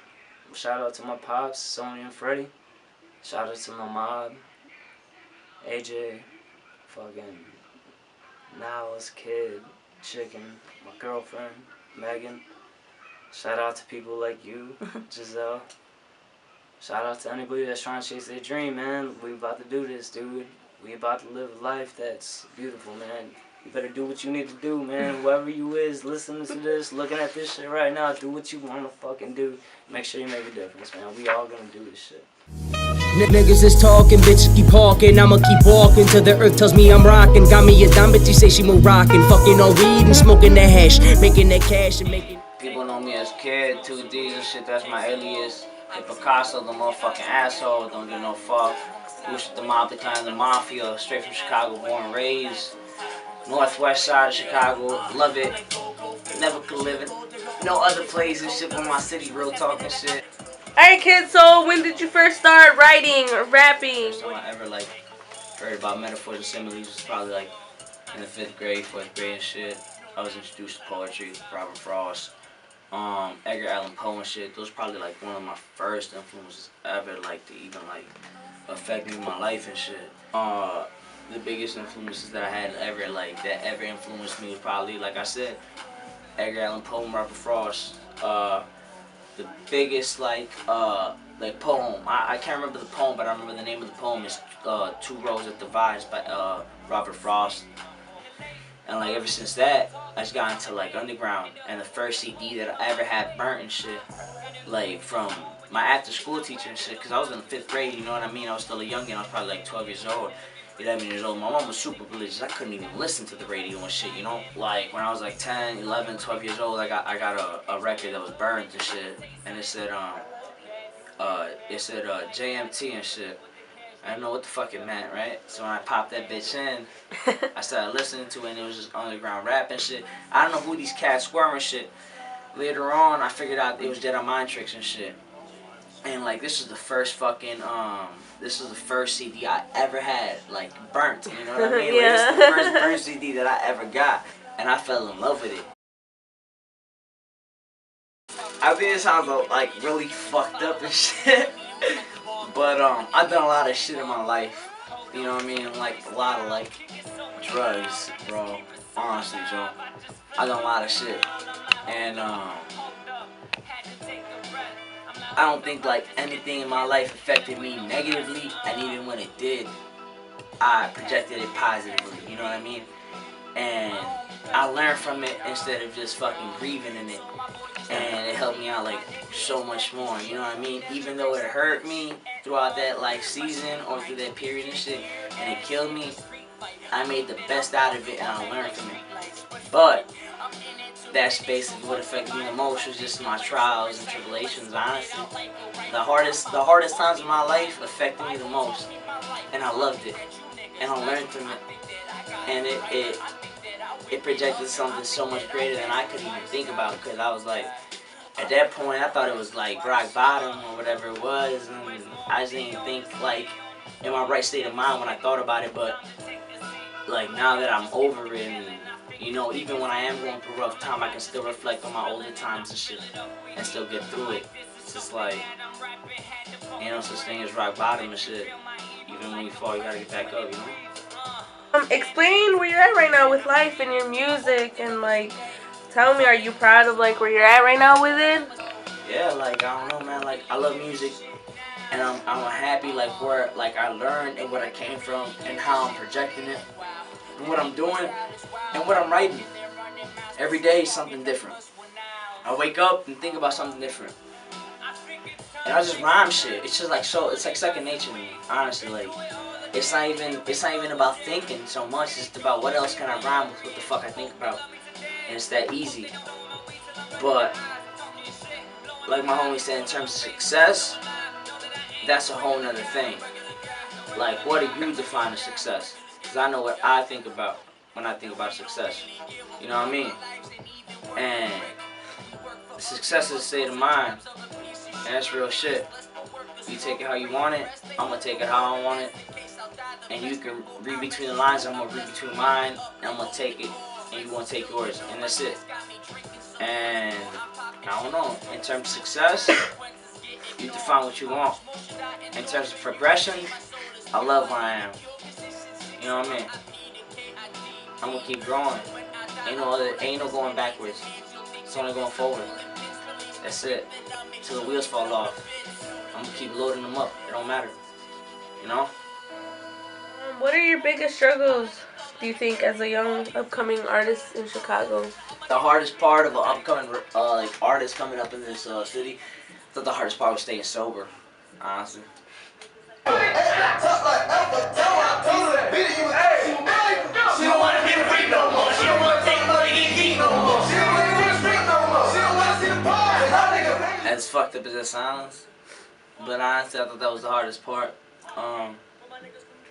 Shout out to my pops, Sonya and Freddie. Shout out to my mom. AJ, fucking Niles, Kid, Chicken, my girlfriend, Megan. Shout out to people like you, Giselle. Shout out to anybody that's trying to chase their dream, man. We about to do this, dude. We about to live a life that's beautiful, man. You better do what you need to do, man. Whoever you is, listening to this, looking at this shit right now, do what you want to fucking do. Make sure you make a difference, man. We all gonna do this shit. Niggas is talking, bitches keep hawking. I'ma keep walking till the earth tells me I'm rocking. Got me a dime, bitch, she say she more rocking. Fucking on weed and smoking that hash, making that cash and making. People know me as Kid, 2Ds and shit, that's my alias. Hey Picasso, the motherfucking asshole, don't give no fuck. Who's the mob, the clan, the mafia, straight from Chicago, born and raised. Northwest side of Chicago, love it. Never could live it. No other place and shit but my city, real talk and shit. Alright, kid, so when did you first start writing or rapping? First time I ever like heard about metaphors and similes was probably like in the 5th grade, 4th grade and shit. I was introduced to poetry, Robert Frost, Edgar Allan Poe and shit. Those are probably like one of my first influences ever, like to even like affect me in my life and shit. The biggest influences that I had ever that ever influenced me was probably, like I said, Edgar Allan Poe and Robert Frost. The biggest poem, I can't remember the poem, but I remember the name of the poem is Two Roads That Divides by Robert Frost. And like ever since that, I just got into like underground, and the first CD that I ever had burnt and shit, like from my after school teacher and shit, cause I was in the 5th grade, you know what I mean? I was still a youngin', I was probably like 12 years old, 11 years old. My mom was super religious. I couldn't even listen to the radio and shit, you know? Like when I was like 10, 11, 12 years old, I got a record that was burned and shit, and it said JMT and shit. I didn't know what the fuck it meant, right? So when I popped that bitch in, I started listening to it, and it was just underground rap and shit. I don't know who these cats were and shit. Later on, I figured out it was Jedi Mind Tricks and shit. And like this was the first fucking this was the first CD I ever had like burnt, you know what I mean? Yeah. Like, this is the first burnt CD that I ever got, and I fell in love with it. I think it sounds like really fucked up and shit, but I've done a lot of shit in my life, you know what I mean? Like a lot of like drugs, bro. Honestly, Joe, I've done a lot of shit, and I don't think like anything in my life affected me negatively, and even when it did, I projected it positively, you know what I mean? And I learned from it instead of just fucking grieving in it, and it helped me out like so much more, you know what I mean? Even though it hurt me throughout that like season or through that period and shit, and it killed me, I made the best out of it and I learned from it. But that's basically what affected me the most, was just my trials and tribulations, honestly. The hardest times of my life affected me the most, and I loved it, and I learned from it, and it projected something so much greater than I could even think about, because I was like, at that point, I thought it was like rock bottom or whatever it was, and I just didn't think like in my right state of mind when I thought about it, but like now that I'm over it, and you know, even when I am going through a rough time, I can still reflect on my older times and shit, and still get through it. It's just like, ain't no such thing as rock bottom and shit. Even when you fall, you gotta get back up, you know? Explain where you're at right now with life and your music, and like, tell me, are you proud of like where you're at right now with it? Yeah, like, I don't know, man, like, I love music, and I'm happy, like, where, like, I learned and where I came from, and how I'm projecting it, and what I'm doing, and what I'm writing. Every day is something different. I wake up and think about something different. And I just rhyme shit. It's just like, so, it's like second nature to me, honestly, like, it's not even about thinking so much, it's about what else can I rhyme with what the fuck I think about. And it's that easy. But like my homie said, in terms of success, that's a whole nother thing. Like, what do you define as success? Because I know what I think about when I think about success. You know what I mean? And success is a state of mind. And that's real shit. You take it how you want it, I'm going to take it how I want it. And you can read between the lines, I'm going to read between mine, and I'm going to take it, and you're going to take yours. And that's it. And I don't know, in terms of success, you define what you want. In terms of progression, I love where I am. You know what I mean? I'm gonna keep growing. Ain't no going backwards. It's only going forward. That's it. Till the wheels fall off. I'm gonna keep loading them up. It don't matter. You know? What are your biggest struggles, do you think, as a young upcoming artist in Chicago? The hardest part of an upcoming artist coming up in this city, I thought the hardest part was staying sober, honestly. She don't wanna be a freak no more. She don't wanna take money and geek no more. She don't wanna be a freak no more. She don't wanna see the party. As fucked up as that sounds, but honestly, I thought that was the hardest part.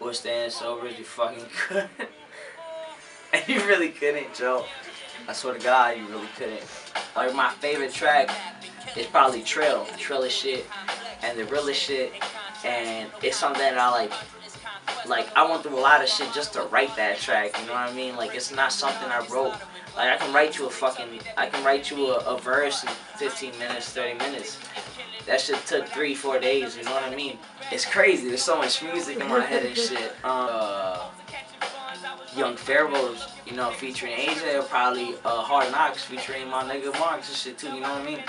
Was staying sober as you fucking could. And you really couldn't, Joe. I swear to God, you really couldn't. Like, my favorite track is probably Trill. Trill is shit, and the realest shit, and it's something that I like, I went through a lot of shit just to write that track, you know what I mean? Like, it's not something I wrote. Like, I can write you a verse in 15 minutes, 30 minutes. That shit took 3-4 days, you know what I mean? It's crazy, there's so much music in my head and shit. Young Pharaohs, you know, featuring AJ, or probably Hard Knocks featuring my nigga Marks and shit too, you know what I mean?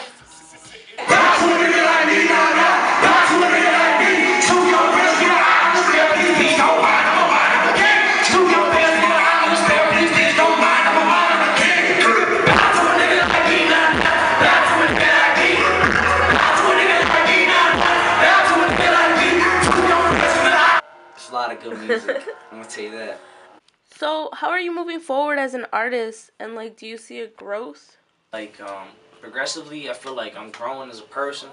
It's a lot of good music, I'm gonna tell you that. So, how are you moving forward as an artist, and like, do you see a growth? Like, progressively, I feel like I'm growing as a person,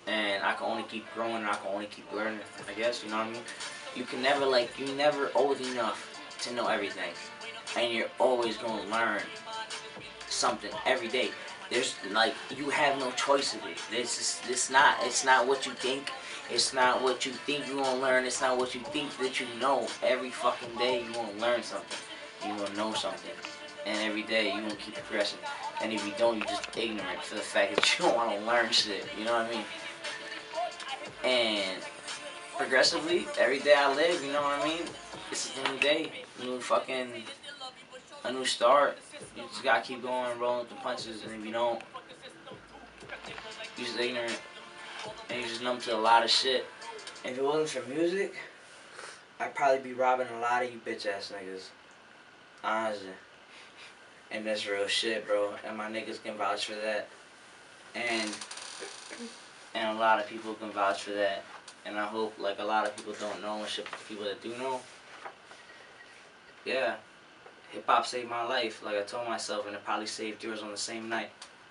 and I can only keep growing, and I can only keep learning, I guess, you know what I mean? You can never, you're never old enough to know everything, and you're always gonna learn something every day. There's, you have no choice of it. It's not what you think. It's not what you think you're gonna learn. It's not what you think that you know. Every fucking day you're gonna learn something. You're gonna know something. And every day you're gonna keep progressing. And if you don't, you're just ignorant for the fact that you don't wanna learn shit. You know what I mean? And progressively, every day I live, you know what I mean? It's a new day. A new start. You just gotta keep going, rolling with the punches. And if you don't, you're just ignorant. And you're just numb to a lot of shit. If it wasn't for music, I'd probably be robbing a lot of you bitch ass niggas. Honestly. And that's real shit, bro. And my niggas can vouch for that. And a lot of people can vouch for that. And I hope, a lot of people don't know and shit, but the people that do know, yeah. Hip-hop saved my life, like I told myself, and it probably saved yours on the same night.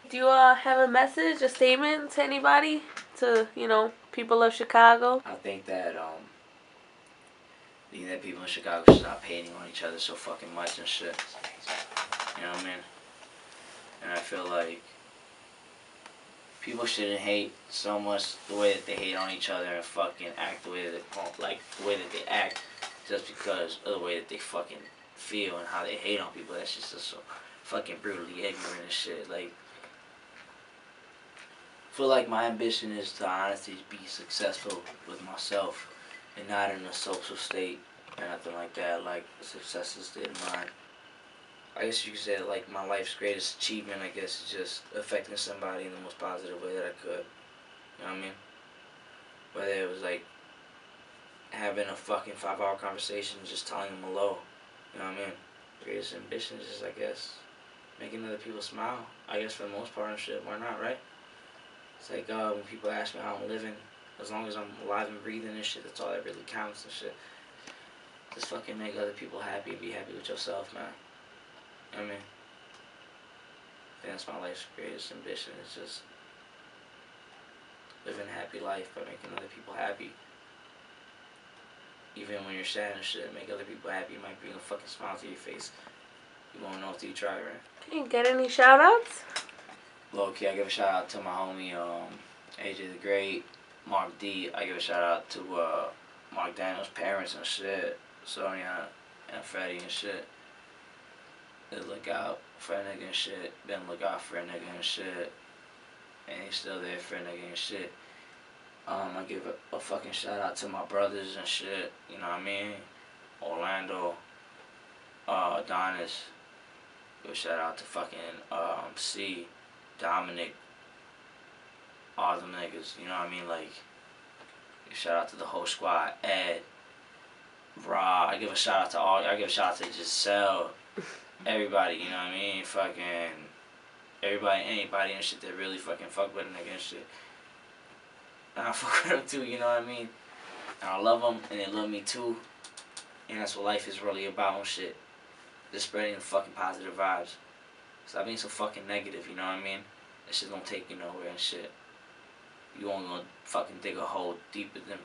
Do you have a message, a statement to anybody? To, people of Chicago? I think that, people in Chicago should stop hating on each other so fucking much and shit. You know what I mean? And I feel like people shouldn't hate so much the way that they hate on each other and fucking act the way that they act just because of the way that they fucking feel and how they hate on people. That's just so fucking brutally ignorant and shit. I feel like my ambition is to honestly be successful with myself and not in a social state or nothing like that. Success is state of mind. I guess you could say that, my life's greatest achievement, I guess, is just affecting somebody in the most positive way that I could. You know what I mean? Whether it was, having a fucking 5-hour conversation, just telling them hello. You know what I mean? Greatest ambition is just, I guess, making other people smile. I guess for the most part and shit, why not, right? It's when people ask me how I'm living, as long as I'm alive and breathing and shit, that's all that really counts and shit. Just fucking make other people happy and be happy with yourself, man. You know what I mean? I think that's my life's greatest ambition, is just living a happy life by making other people happy. Even when you're sad and shit, make other people happy. You might bring a fucking smile to your face. You won't know until you try, right? Can you get any shout outs? Low-key, I give a shout out to my homie, AJ the Great, Mark D. I give a shout out to Mark Daniels' parents and shit, Sonia and Freddie and shit. They look out for a nigga and shit. Been look out for a nigga and shit. And he's still there for a nigga and shit. I give a fucking shout out to my brothers and shit, you know what I mean? Orlando, Adonis. Give a shout out to fucking C, Dominic, all them niggas. You know what I mean? Like, give a shout out to the whole squad. Ed, Raw. I give a shout out to all. I give a shout out to Giselle. Everybody. You know what I mean? Fucking everybody, anybody and shit that really fucking fuck with a nigga and shit. And I fuck with them too. You know what I mean? And I love them, and they love me too. And that's what life is really about and shit. Just spreading the fucking positive vibes. Stop being so fucking negative, you know what I mean? That shit don't take you nowhere and shit. You only gonna fucking dig a hole deeper than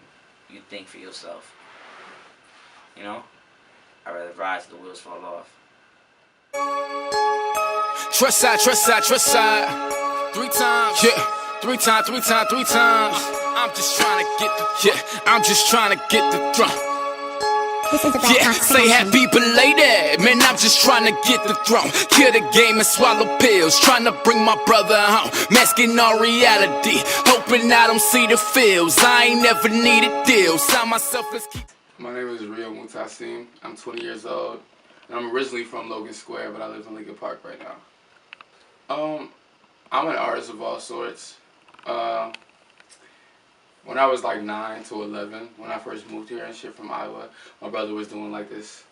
you think for yourself. You know? I'd rather ride till the wheels fall off. Trust side, trust side, trust side. 3 times, yeah. 3 times, 3 times, 3 times. I'm just trying to get the, yeah. I'm just trying to get the drum. Yeah, say happy belated. Man, I'm just trying to get the throne. Kill the game and swallow pills. Trying to bring my brother home. Masking all reality. Hoping I don't see the feels. I ain't never needed deals. Sign myself, let's keep. My name is Rio Mutasim. I'm 20 years old. And I'm originally from Logan Square, but I live in Lincoln Park right now. I'm an artist of all sorts. When I was like 9 to 11, when I first moved here and shit from Iowa, my brother was doing like this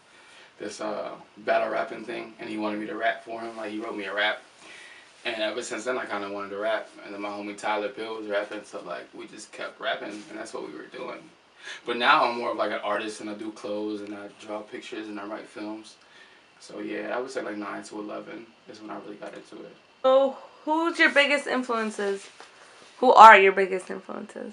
battle rapping thing, and he wanted me to rap for him. Like, he wrote me a rap, and ever since then I kind of wanted to rap. And then my homie Tyler Pill was rapping, so like we just kept rapping, and that's what we were doing. But now I'm more of like an artist, and I do clothes, and I draw pictures, and I write films. So yeah, I would say like 9 to 11 is when I really got into it. So who's your biggest influences? Who are your biggest influences?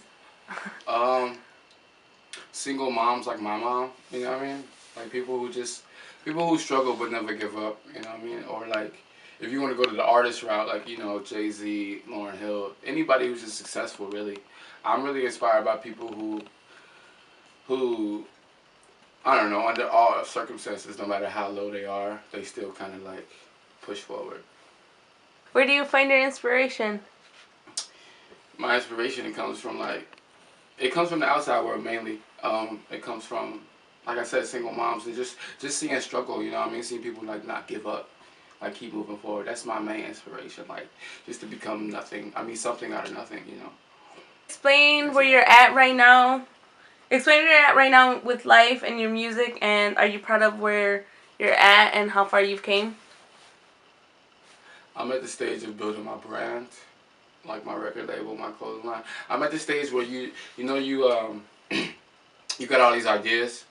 Single moms like my mom, you know what I mean? Like people who struggle but never give up, you know what I mean? Or like, if you want to go to the artist route, like, you know, Jay-Z, Lauryn Hill, anybody who's just successful, really. I'm really inspired by people who, I don't know, under all circumstances, no matter how low they are, they still kind of like push forward. Where do you find your inspiration? My inspiration comes from the outside world mainly. It comes from, like I said, single moms and just seeing struggle, you know what I mean? Seeing people like not give up, like keep moving forward. That's my main inspiration, like just to become nothing. I mean, something out of nothing, you know. Explain where you're at right now. Explain where you're at right now with life and your music, and are you proud of where you're at and how far you've came? I'm at the stage of building my brand, like my record label, my clothing line. I'm at the stage where you got all these ideas,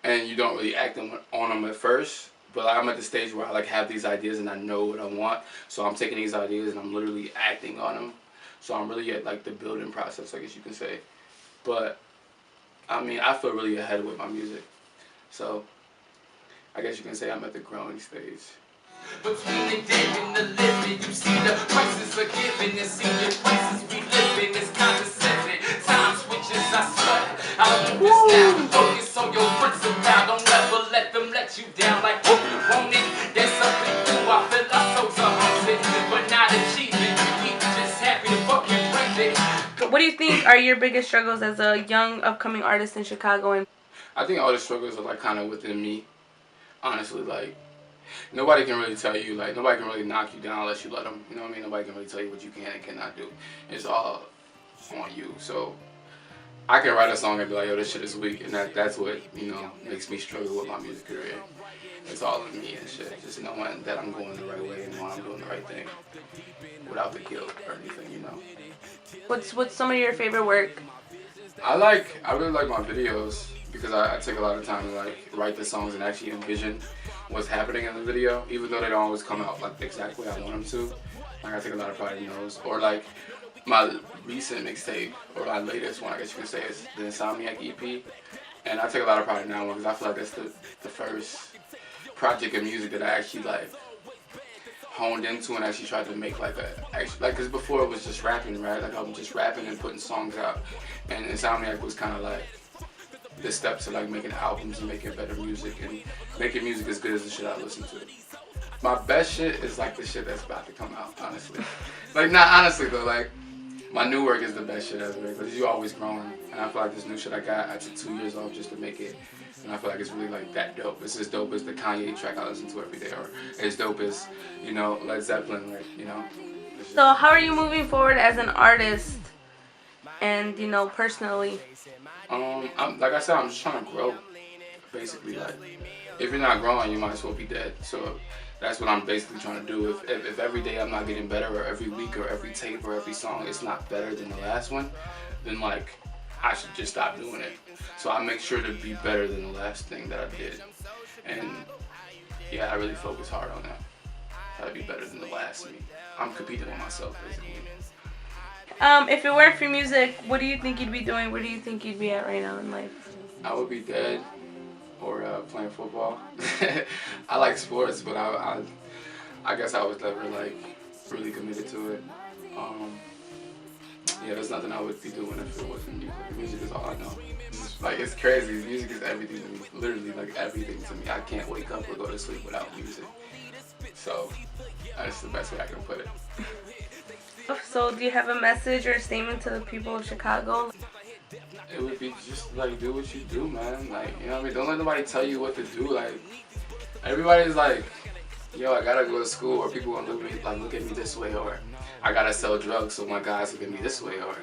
and you don't really act on them at first. But I'm at the stage where I like have these ideas and I know what I want. So I'm taking these ideas and I'm literally acting on them. So I'm really at like the building process, I guess you can say. But I mean, I feel really ahead with my music. So I guess you can say I'm at the growing stage. Between the dead and the living, you see the prices are given, and see the prices we live in. It's condescending. Time switches, I sweat. I'll do this now. Focus on your principle. Don't ever let them let you down. Like, hope you want it. There's something new. I feel our souls are haunted, but not achieving. We just happy to fucking breathe it. What do you think are your biggest struggles as a young upcoming artist in Chicago? And I think all the struggles are like kind of within me. Honestly, like. Nobody can really tell you, like, nobody can really knock you down unless you let them, you know what I mean? Nobody can really tell you what you can and cannot do. It's all on you. So I can write a song and be like, yo, this shit is weak, and that's what, you know, makes me struggle with my music career. It's all in me and shit. Just knowing that I'm going the right way and knowing I'm doing the right thing without the guilt or anything, you know. What's some of your favorite work? I really like my videos because I take a lot of time to like write the songs and actually envision what's happening in the video, even though they don't always come out like exactly how I want them to. Like I take a lot of pride in those. Or like my recent mixtape, or my latest one, I guess you can say, is the Insomniac EP. And I take a lot of pride in that one because I feel like that's the first project of music that I actually like honed into and actually tried to make like because before it was just rapping, right? Like I was just rapping and putting songs out, and Insomniac was kind of like the steps to like making albums and making better music and making music as good as the shit I listen to. My best shit is like the shit that's about to come out, honestly. Like, not honestly though, like my new work is the best shit ever because you're always growing, and I feel like this new shit I took 2 years off just to make it And I feel like it's really like that dope. It's as dope as the Kanye track I listen to every day, or as dope as, you know, Led Zeppelin, like, you know. So how are you moving forward as an artist and, you know, personally? Like I said, I'm just trying to grow, basically. Like, if you're not growing, you might as well be dead. So that's what I'm basically trying to do. If every day I'm not getting better, or every week or every tape or every song it's not better than the last one, then like I should just stop doing it. So I make sure to be better than the last thing that I did. And yeah, I really focus hard on that. Try to be better than the last me. I'm competing with myself, basically. If it weren't for music, what do you think you'd be doing? Where do you think you'd be at right now in life? I would be dead or playing football. I like sports, but I guess I was never like really committed to it. Yeah, there's nothing I would be doing if it wasn't music. Music is all I know. Like, it's crazy. Music is everything to me. Literally, like, everything to me. I can't wake up or go to sleep without music. So that's the best way I can put it. So do you have a message or a statement to the people of Chicago? It would be just like, do what you do, man. Like, you know what I mean? Don't let nobody tell you what to do. Like, everybody's like, yo, I gotta go to school, or people gonna look at me this way, or I gotta sell drugs so my guys look at me this way, or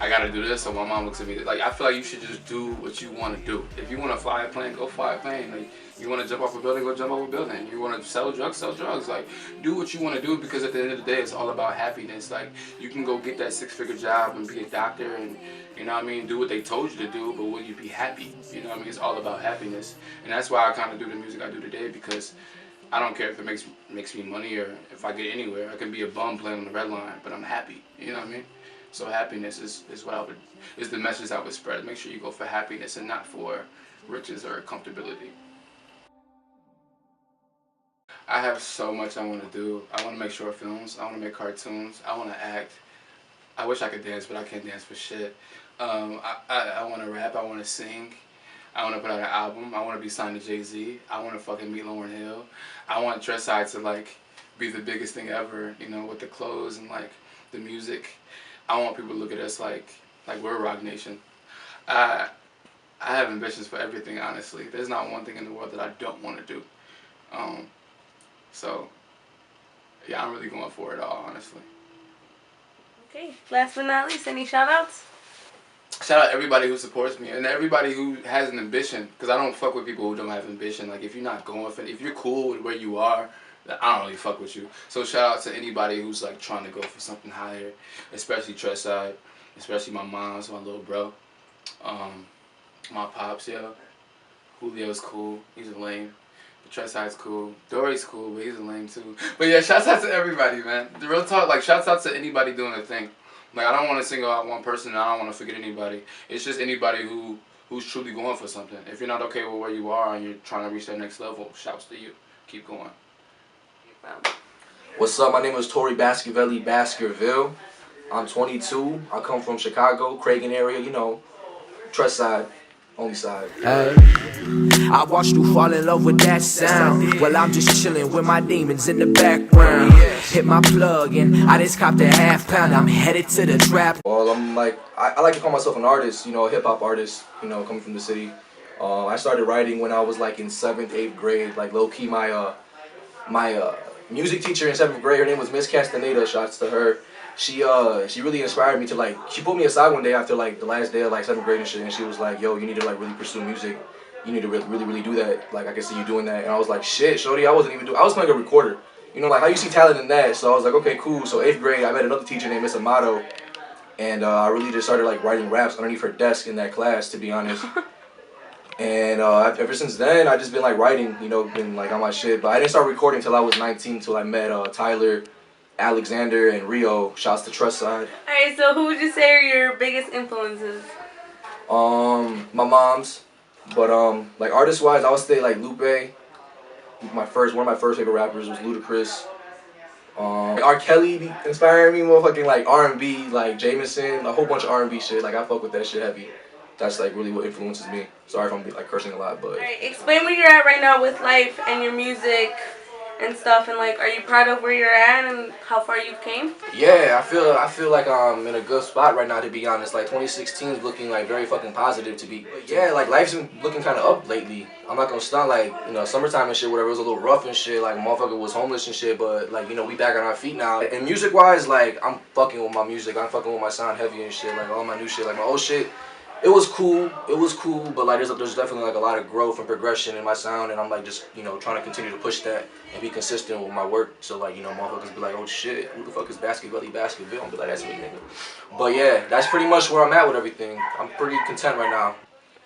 I gotta do this so my mom looks at me. Like, I feel like you should just do what you want to do. If you want to fly a plane, go fly a plane. Like, you want to jump off a building, go jump off a building. You want to sell drugs, sell drugs. Like, do what you want to do, because at the end of the day, it's all about happiness. Like, you can go get that 6-figure job and be a doctor and, you know what I mean, do what they told you to do, but will you be happy? You know what I mean? It's all about happiness. And that's why I kind of do the music I do today, because I don't care if it makes me money or if I get anywhere. I can be a bum playing on the red line, but I'm happy. You know what I mean? So happiness is what is the message I would spread. Make sure you go for happiness and not for riches or comfortability. I have so much I want to do. I want to make short films. I want to make cartoons. I want to act. I wish I could dance, but I can't dance for shit. I want to rap. I want to sing. I want to put out an album. I want to be signed to Jay-Z. I want to fucking meet Lauryn Hill. I want Trustside to like be the biggest thing ever, you know, with the clothes and like the music. I want people to look at us like we're Rock Nation. I have ambitions for everything, honestly. There's not one thing in the world that I don't want to do. So, yeah, I'm really going for it all, honestly. Okay, last but not least, any shout-outs? Shout out everybody who supports me and everybody who has an ambition, because I don't fuck with people who don't have ambition. Like, if you're not going for it, if you're cool with where you are, I don't really fuck with you. So shout out to anybody who's like trying to go for something higher, especially Trustside, especially my mom's, my little bro, my pops, yo. Julio's cool, he's a lame. Trustside's cool. Dory's cool, but he's a lame too. But yeah, shouts out to everybody, man. The real talk, like, shouts out to anybody doing their thing. Like, I don't want to single out one person, and I don't want to forget anybody. It's just anybody who's truly going for something. If you're not okay with where you are and you're trying to reach that next level, shouts to you. Keep going. What's up? My name is Tori Baskerville. I'm 22. I come from Chicago, Cragen area, you know, Trustside, only side. Hey. I watched you fall in love with that sound. Well, I'm just chilling with my demons in the background. Hit my plug and I just copped a half pound. I'm headed to the trap. Well, I'm like, I like to call myself an artist, you know, a hip hop artist, you know, coming from the city. I started writing when I was like in 7th, 8th grade. Like, low key, my music teacher in 7th grade, her name was Miss Castaneda, shouts to her. She really inspired me to, like, she pulled me aside one day after like the last day of like 7th grade and shit, and she was like, yo, you need to like really pursue music. You need to really do that. Like, I can see you doing that. And I was like, shit, shorty, I was playing a recorder. You know, like, how you see talent in that? So I was like, okay, cool. So 8th grade, I met another teacher named Miss Amato, and I really just started like writing raps underneath her desk in that class, to be honest. And ever since then, I just been like writing, you know, been like on my shit. But I didn't start recording until I was 19, till I met Tyler, Alexander, and Rio. Shouts to Trustside. Alright, so who would you say are your biggest influences? My mom's. But like artist-wise, I would say like Lupe. One of my first favorite rappers was Ludacris. R. Kelly be inspiring me, motherfucking like R&B, like Jameson, a whole bunch of R&B shit. Like, I fuck with that shit heavy. That's like really what influences me. Sorry if I'm like cursing a lot, but. Alright, explain where you're at right now with life and your music and stuff, and like, are you proud of where you're at and how far you've came? Yeah, I feel like I'm in a good spot right now, to be honest. Like 2016 is looking like very fucking positive to be. Yeah, like life's been looking kind of up lately. I'm not gonna stunt, like, you know, summertime and shit, whatever, it was a little rough and shit. Like motherfucker was homeless and shit, but like, you know, we back on our feet now. And music wise, like I'm fucking with my music. I'm fucking with my sound heavy and shit. Like all my new shit, like my old shit. It was cool, but like there's definitely like a lot of growth and progression in my sound, and I'm like just, you know, trying to continue to push that and be consistent with my work. So like, you know, motherfuckers be like, oh shit, who the fuck is Basketball? I'm be like, that's me, nigga. But yeah, that's pretty much where I'm at with everything. I'm pretty content right now.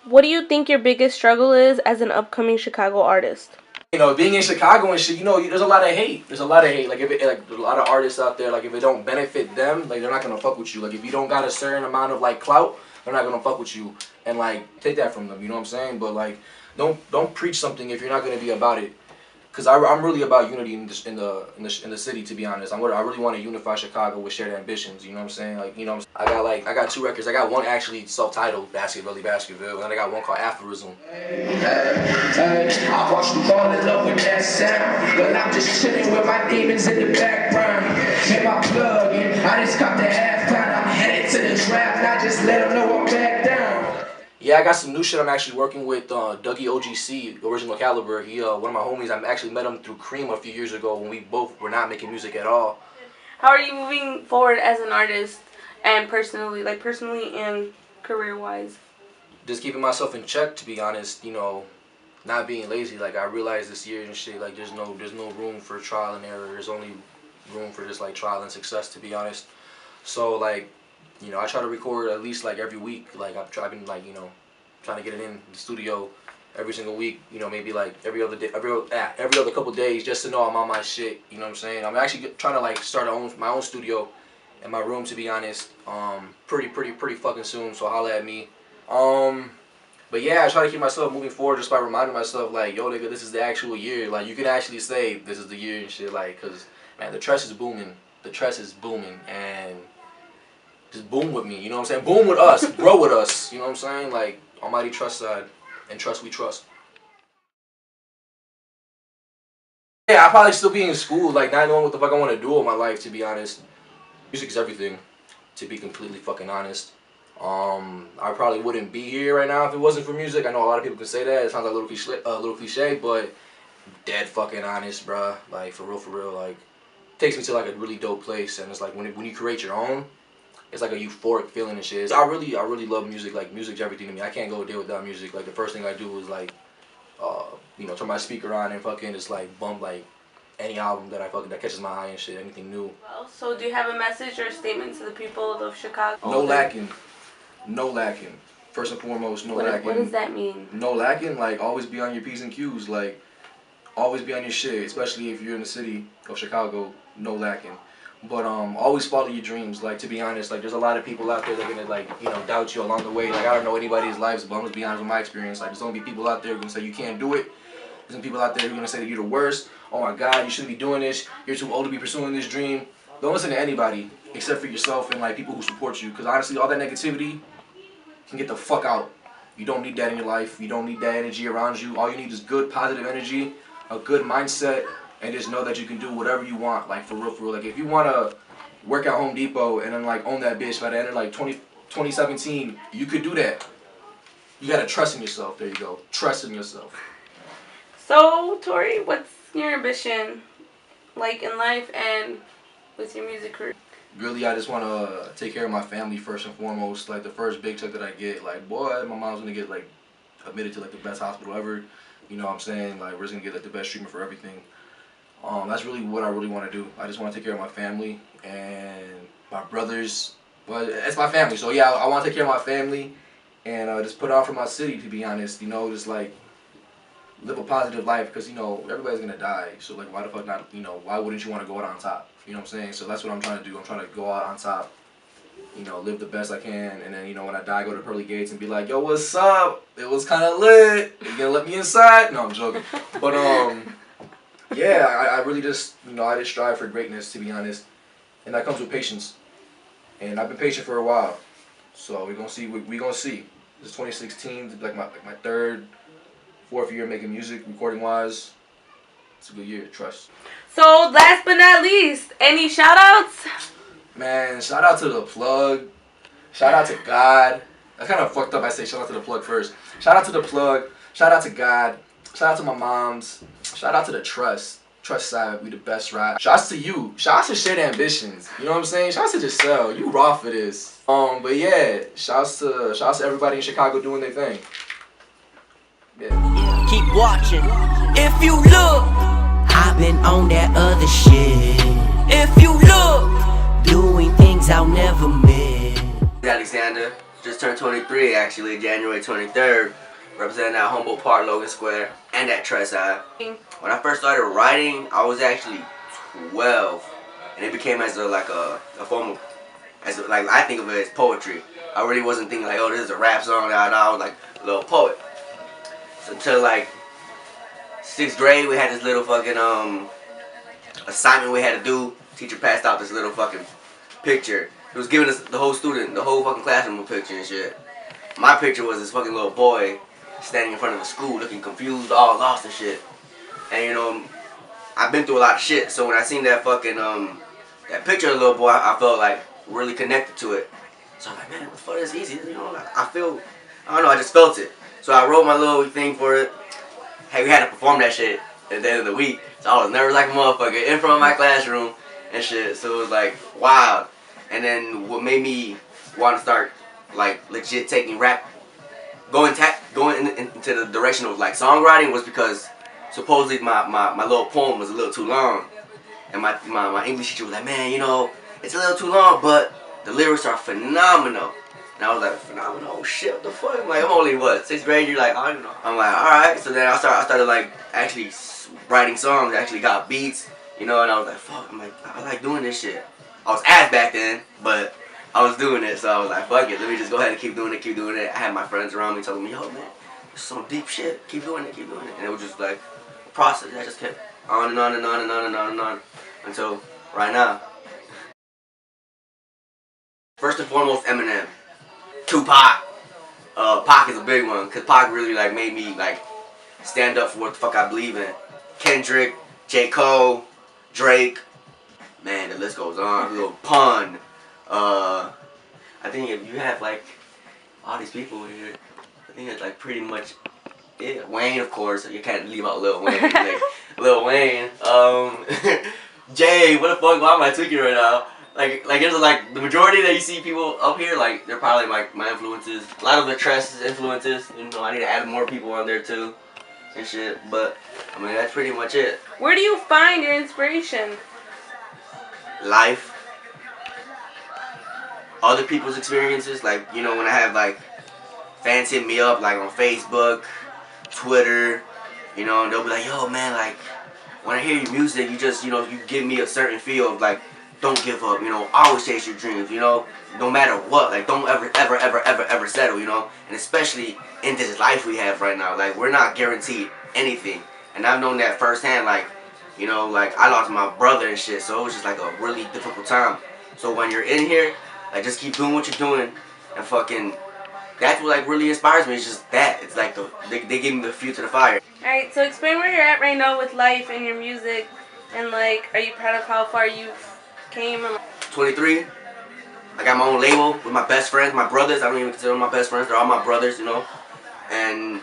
What do you think your biggest struggle is as an upcoming Chicago artist? You know, being in Chicago and shit, you know, there's a lot of hate. There's a lot of hate. Like if there's a lot of artists out there, like if it don't benefit them, like they're not gonna fuck with you. Like if you don't got a certain amount of like clout, they're not gonna fuck with you, and like take that from them. You know what I'm saying? But like, don't preach something if you're not gonna be about it. Cause I'm really about unity in the city, to be honest. I really want to unify Chicago with shared ambitions. You know what I'm saying? Like, you know, I got 2 records. I got one actually self-titled, Basketville, and then I got one called Aphorism. I watch you fall in love with that sound, but I'm just chilling with my demons in the background. Hit my plug in, I just caught the halftime. I'm headed to the draft, I just let them know I'm back down. Yeah, I got some new shit. I'm actually working with Dougie OGC, Original Caliber. He one of my homies. I actually met him through Cream a few years ago when we both were not making music at all. How are you moving forward as an artist and personally and career-wise? Just keeping myself in check, to be honest. You know, not being lazy. Like I realized this year and shit, like there's no room for trial and error. There's only room for just like trial and success, to be honest. So like, you know, I try to record at least like every week. Like I've been like, you know, trying to get it in the studio every single week. You know, maybe like every other day, every other couple days, just to know I'm on my shit. You know what I'm saying? I'm actually trying to like start my own studio in my room, to be honest. Pretty fucking soon. So holla at me. But yeah, I try to keep myself moving forward just by reminding myself like, yo nigga, this is the actual year. Like you can actually say this is the year and shit. Like, cause man, the trust is booming. The trust is booming, and just boom with me, you know what I'm saying? Boom with us, grow with us, you know what I'm saying? Like, almighty trust side, and trust we trust. Yeah, I'll probably still be in school, like, not knowing what the fuck I want to do with my life, to be honest. Music is everything, to be completely fucking honest. I probably wouldn't be here right now if it wasn't for music. I know a lot of people can say that. It sounds like a little cliche, but dead fucking honest, bruh. Like, for real, like, it takes me to, like, a really dope place, and it's like, when you create your own, it's like a euphoric feeling and shit. I really love music. Like, music's everything to me. I can't go a day without music. Like, the first thing I do is, like, you know, turn my speaker on and fucking just, like, bump, like, any album that that catches my eye and shit, anything new. Well, so do you have a message or a statement to the people of Chicago? No lacking. No lacking. First and foremost, no lacking. What does that mean? No lacking? Like, always be on your P's and Q's. Like, always be on your shit, especially if you're in the city of Chicago. No lacking. But always follow your dreams. Like, to be honest, like, there's a lot of people out there that are gonna, like, you know, doubt you along the way. Like, I don't know anybody's lives, but I'm gonna be honest with my experience. Like, there's gonna be people out there who are gonna say you can't do it. There's gonna be people out there who are gonna say that you're the worst. Oh my God, you shouldn't be doing this. You're too old to be pursuing this dream. Don't listen to anybody except for yourself and like people who support you. Because honestly, all that negativity can get the fuck out. You don't need that in your life. You don't need that energy around you. All you need is good, positive energy, a good mindset, and just know that you can do whatever you want. Like, for real. Like, if you want to work at Home Depot and then, like, own that bitch by the end of, like, 2017, you could do that. You got to trust in yourself. There you go. Trust in yourself. So, Tori, what's your ambition, like, in life and with your music career? Really, I just want to take care of my family first and foremost. Like, the first big check that I get, like, boy, my mom's going to get, like, admitted to, like, the best hospital ever. You know what I'm saying? Like, we're just going to get, like, the best treatment for everything. That's really what I really want to do. I just want to take care of my family and my brothers. Well, it's my family, so yeah, I want to take care of my family and just put on for my city, to be honest. You know, just like live a positive life because, you know, everybody's going to die. So, like, why the fuck not, you know, why wouldn't you want to go out on top? You know what I'm saying? So that's what I'm trying to do. I'm trying to go out on top, you know, live the best I can. And then, you know, when I die, go to pearly gates and be like, yo, what's up? It was kind of lit. You going to let me inside? No, I'm joking. But, yeah, I really just, you know, I just strive for greatness, to be honest. And that comes with patience. And I've been patient for a while. So we're going to see. We're going to see. This is 2016, like my third, fourth year making music, recording-wise. It's a good year. Trust. So last but not least, any shout outs? Man, shout out to the plug. Shout out to God. That's kind of fucked up. I say shout out to the plug first. Shout out to the plug. Shout out to God. Shout out to my moms. Shout out to the Trust. Trust side, we the best ride. Shout out to you. Shout out to Shared Ambitions. You know what I'm saying? Shout out to Giselle. You raw for this. But yeah, shout out to everybody in Chicago doing their thing. Yeah. Keep watching. If you look, I've been on that other shit. If you look, doing things I'll never miss. Alexander, just turned 23 actually, January 23rd. Representing at Humboldt Park, Logan Square, and at Trust Ave. When I first started writing, I was actually 12, and it became as a form of, I think of it as poetry. I really wasn't thinking like, oh, this is a rap song. I was like a little poet. So until like 6th grade, we had this little fucking assignment we had to do. Teacher passed out this little fucking picture. It was giving us the whole fucking classroom a picture and shit. My picture was this fucking little boy standing in front of the school looking confused, all lost and shit. And you know, I've been through a lot of shit, so when I seen that fucking that picture of the little boy, I felt like really connected to it. So I'm like, man, what the fuck is easy? You know, I don't know, I just felt it. So I wrote my little thing for it. Hey, we had to perform that shit at the end of the week. So I was nervous like a motherfucker in front of my classroom and shit. So it was like wild. And then what made me want to start like legit taking rap, going into the direction of like songwriting was because supposedly my little poem was a little too long, and my English teacher was like, man, you know, it's a little too long, but the lyrics are phenomenal. And I was like, phenomenal? Oh shit, what the fuck? I'm like, I'm only what, 6th grade? You're like, I don't know. I'm like, all right. So then I started like actually writing songs. Actually got beats, you know, and I was like, fuck. I'm like, I like doing this shit. I was ass back then, but I was doing it, so I was like, fuck it, let me just go ahead and keep doing it. I had my friends around me telling me, yo, man, this is some deep shit. Keep doing it. And it was just like a process. I just kept on and on and on and on and on and on until right now. First and foremost, Eminem. Tupac. Pac is a big one, because Pac really like made me like stand up for what the fuck I believe in. Kendrick, J. Cole, Drake. Man, the list goes on. Lil Pun. I think if you have like all these people here, I think it's like pretty much it. Wayne, of course, you can't leave out Lil Wayne. Like, Lil Wayne. Jay, what the fuck? Why am I tweaking right now? Like it's like the majority that you see people up here, like they're probably like my influences. A lot of the Trust's influences. You know, I need to add more people on there too, and shit. But I mean, that's pretty much it. Where do you find your inspiration? Life. Other people's experiences, like, you know, when I have like fans hit me up like on Facebook, Twitter, you know, and they'll be like, yo man, like when I hear your music, you just, you know, you give me a certain feel of like, don't give up, you know, always chase your dreams, you know, no matter what, like don't ever settle, you know, and especially in this life we have right now, like we're not guaranteed anything, and I've known that firsthand, like, you know, like I lost my brother and shit, so it was just like a really difficult time. So when you're in here, like just keep doing what you're doing, and fucking, that's what like really inspires me. It's just that. It's like they give me the fuel to the fire. Alright, so explain where you're at right now with life and your music, and like, are you proud of how far you've came? 23. I got my own label with my best friends, my brothers. I don't even consider them my best friends. They're all my brothers, you know. And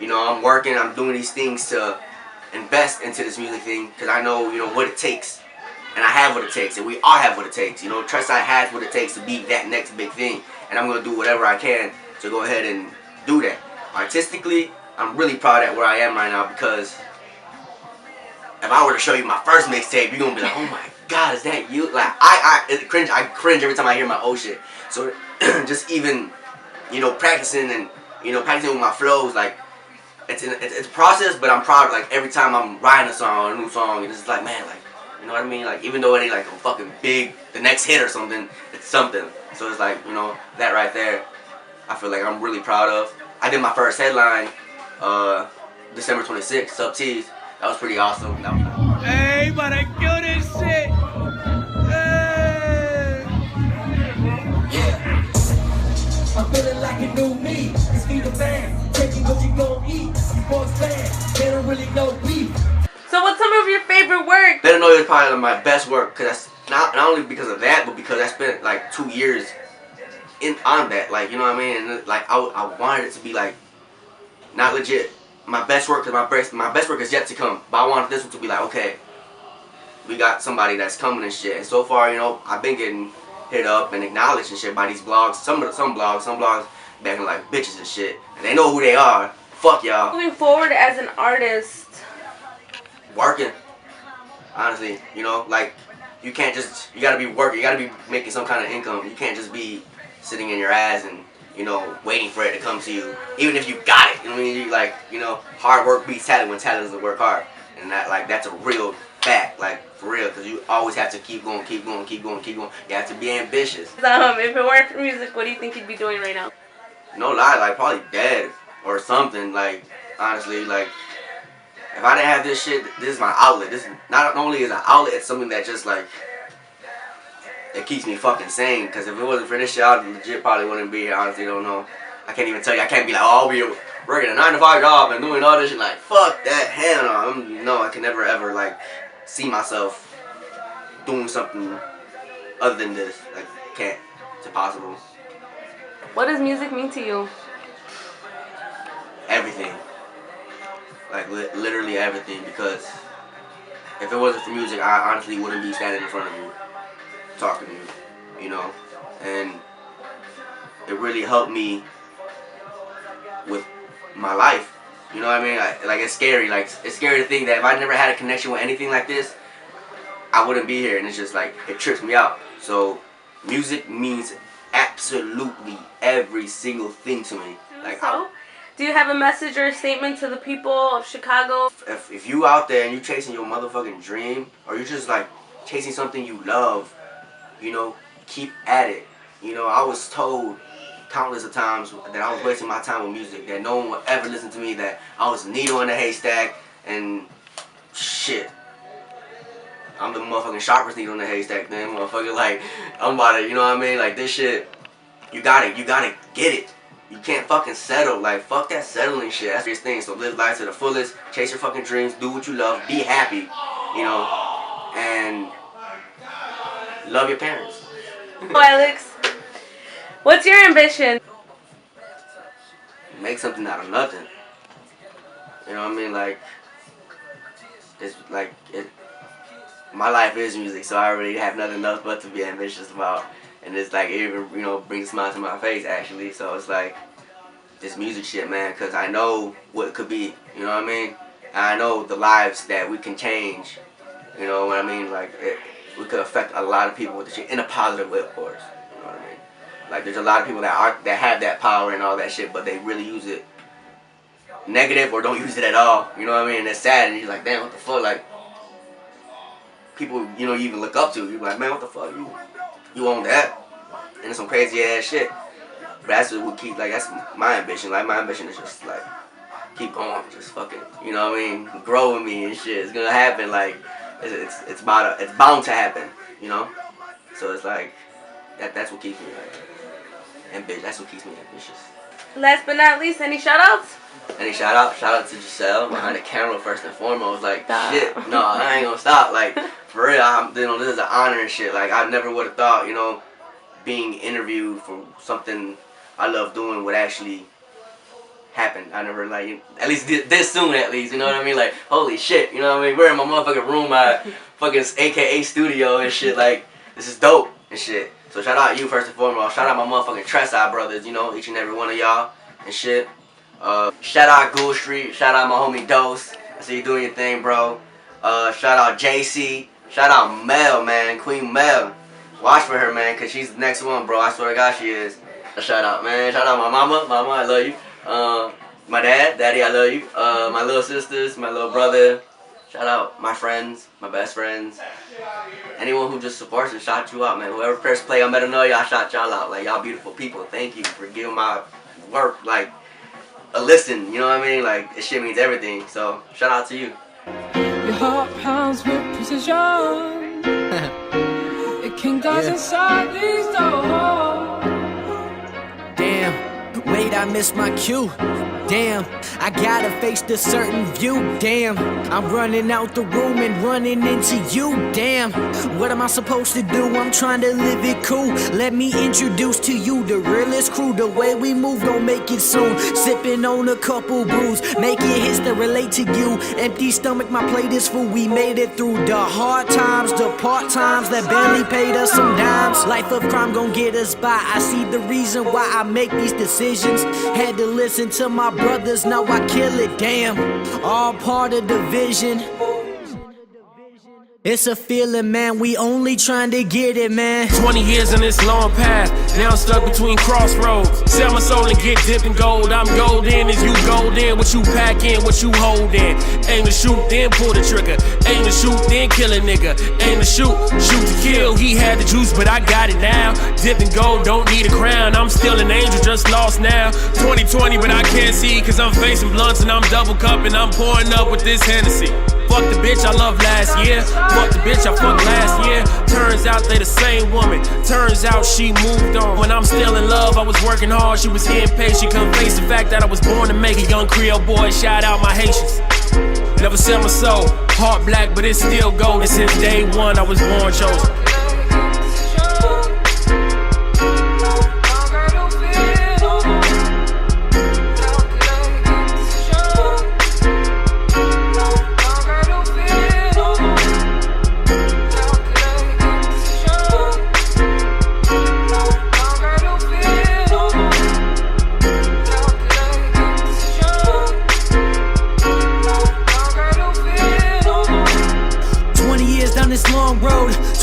you know, I'm working. I'm doing these things to invest into this music thing because I know, you know, what it takes. And I have what it takes, and we all have what it takes. You know, Trustside has what it takes to be that next big thing. And I'm going to do whatever I can to go ahead and do that. Artistically, I'm really proud of where I am right now because if I were to show you my first mixtape, you're going to be like, oh my God, is that you? Like, I cringe every time I hear my old shit. So just even, you know, practicing with my flows, like, it's a process, but I'm proud, like, every time I'm writing a song or a new song, and it's like, man, like, you know what I mean? Like, even though it ain't like a fucking big, the next hit or something, it's something. So it's like, you know, that right there, I feel like I'm really proud of. I did my first headline, December 26th, Sub T's. That was pretty awesome. Hey, but I kill this shit. Hey. Yeah. I'm feeling like a new me. It's feed the fan. Taking what you gon' eat. You boys fan. They don't really know beef. So what's some of your favorite work. Better Know You is probably my best work, because that's not only because of that, but because I spent like 2 years on that. Like, you know what I mean? And like I wanted it to be like not legit my best work, because my best work is yet to come. But I wanted this one to be like, okay, we got somebody that's coming and shit. And so far, you know, I've been getting hit up and acknowledged and shit by these blogs. Some blogs backing like bitches and shit, and they know who they are. Fuck y'all. Moving forward as an artist, working. Honestly, you know, like you can't just, you gotta be working. You gotta be making some kind of income. You can't just be sitting in your ass and, you know, waiting for it to come to you. Even if you got it, you know what I mean? You like, you know, hard work beats talent when talent doesn't work hard, and that like that's a real fact, like for real, because you always have to keep going. You have to be ambitious. if it weren't for music, what do you think you'd be doing right now? No lie, like probably dead or something. Like honestly, like if I didn't have this shit, this is my outlet. This not only is an outlet, it's something that just like it keeps me fucking sane. Because if it wasn't for this shit, I legit probably wouldn't be here. Honestly, don't know. I can't even tell you. I can't be like, oh, I'll be working a 9-to-5 job and doing all this shit. Like fuck that. Hell no. No, I can never ever like see myself doing something other than this. Like can't. It's impossible. What does music mean to you? Everything. Like literally everything, because if it wasn't for music, I honestly wouldn't be standing in front of you talking to you, you know. And it really helped me with my life, you know what I mean? Like it's scary, like it's scary to think that if I never had a connection with anything like this, I wouldn't be here. And it's just like it trips me out. So music means absolutely every single thing to me. Like do you have a message or a statement to the people of Chicago? If you out there and you chasing your motherfucking dream, or you just like chasing something you love, you know, keep at it. You know, I was told countless of times that I was wasting my time with music, that no one would ever listen to me, that I was a needle in a haystack, and shit. I'm the motherfucking sharpest needle in the haystack, man, motherfucker. Like, I'm about to, you know what I mean? Like, this shit, you gotta get it. You can't fucking settle. Like, fuck that settling shit. That's your thing. So live life to the fullest. Chase your fucking dreams. Do what you love. Be happy. You know? And love your parents. Oh, Alex, what's your ambition? Make something out of nothing. You know what I mean? Like, it's like, my life is music, so I really have nothing else but to be ambitious about. And it's like, it even, you know, brings a smile to my face, actually. So it's like, this music shit, man, because I know what it could be, you know what I mean? And I know the lives that we can change, you know what I mean? Like, we could affect a lot of people with the shit, in a positive way, of course, you know what I mean? Like, there's a lot of people that have that power and all that shit, but they really use it negative or don't use it at all, you know what I mean? And it's sad, and you're like, damn, what the fuck, like, people, you know, you even look up to, you're like, man, what the fuck, you own that? And it's some crazy ass shit. But that's what keep, like, that's my ambition. Like, my ambition is just, like, keep going, just fucking, you know what I mean? Grow with me and shit. It's gonna happen, like, it's bound to happen, you know? So it's like, that's what keeps me, like, ambitious. That's what keeps me ambitious. Last but not least, any shout outs? Any shout out? Shout out to Giselle behind the camera first and foremost. Like, shit, no, I ain't gonna stop. Like, for real, you know, this is an honor and shit. Like, I never would have thought, you know, being interviewed for something I love doing would actually happen. I never, like, at least this soon, at least, you know what I mean? Like, holy shit, you know what I mean? We're in my motherfucking room, my fucking AKA studio and shit. Like, this is dope and shit. So shout out you first and foremost. Shout out my motherfucking Tresside brothers, you know, each and every one of y'all and shit. Shout out Ghoul Street. Shout out my homie Dose. I see you doing your thing, bro. Shout out JC. Shout out Mel, man. Queen Mel. Watch for her, man, because she's the next one, bro. I swear to God she is. A shout out, man. Shout out my mama. Mama, I love you. My dad. Daddy, I love you. My little sisters. My little brother. Shout out my friends. My best friends. Anyone who just supports and shout you out, man. Whoever pressed play on Better Know You, I shout y'all out. Like, y'all beautiful people. Thank you for giving my work, like, a listen, you know what I mean? Like, this shit means everything, so shout out to you. Your heart pounds with precision. It king does inside these doors. Damn, wait, I missed my cue. Damn, I gotta face the certain view. Damn, I'm running out the room and running into you. Damn, what am I supposed to do? I'm trying to live it cool. Let me introduce to you the realest crew. The way we move gon' make it soon. Sipping on a couple brews, making hits that relate to you. Empty stomach, my plate is full. We made it through the hard times, the part times that barely paid us some dimes. Life of crime gon' get us by. I see the reason why I make these decisions. Had to listen to my brothers, now I kill it, damn. All part of the vision. It's a feeling, man, we only trying to get it, man. 20 years on this long path, now I'm stuck between crossroads. Sell my soul and get dipped in gold. I'm golden as you golden. What you pack in, what you hold in. Aim to shoot, then pull the trigger. Aim to shoot, then kill a nigga. Aim to shoot, shoot to kill. He had the juice, but I got it now. Dipped in gold, don't need a crown. I'm still an angel, just lost now. 2020, but I can't see, cause I'm facing blunts and I'm double cupping. I'm pouring up with this Hennessy. Fuck the bitch I loved last year. Fuck the bitch I fucked last year. Turns out they the same woman. Turns out she moved on. When I'm still in love, I was working hard. She was here impatient. Couldn't face the fact that I was born to make a young Creole boy. Shout out my Haitians. Never sell my soul. Heart black, but it's still golden. Since day one, I was born chosen.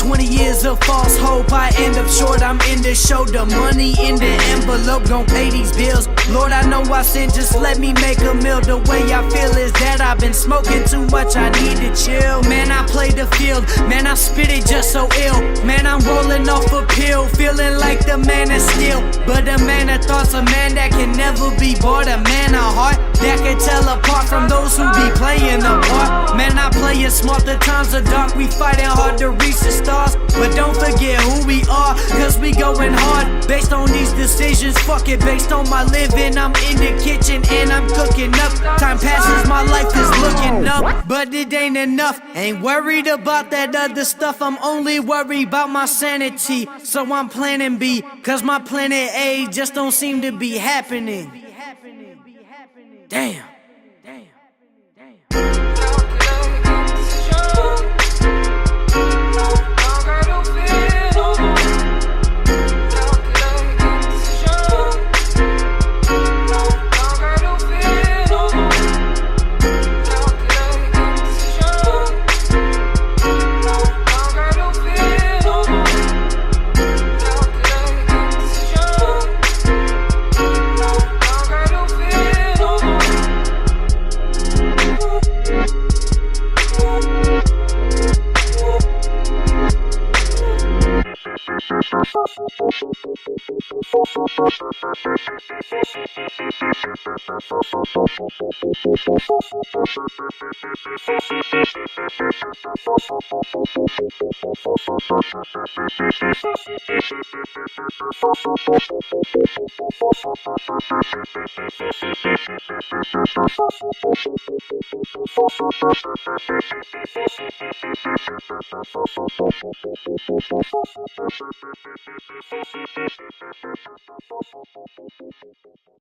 20 years of false hope, I end up short, I'm in the show. The money in the envelope gon' pay these bills. Lord, I know I sin, just let me make a meal. The way I feel is that I've been smoking too much, I need to chill. Man, I play the field, man, I spit it just so ill. Man, I'm rolling off a pill, feeling like the man of steel. But a man of thoughts, a man that can never be bought. A man of heart that can tell apart from those who be playing the part. Man, I play it smart, the times are dark, we fighting hard to reach the stars. But don't forget who we are, cause we going hard. Based on these decisions, fuck it, based on my living. I'm in the kitchen and I'm cooking up. Time passes, my life is looking up, but it ain't enough. Ain't worried about that other stuff, I'm only worried about my sanity. So I'm planning B, cause my planet A just don't seem to be happening. Damn.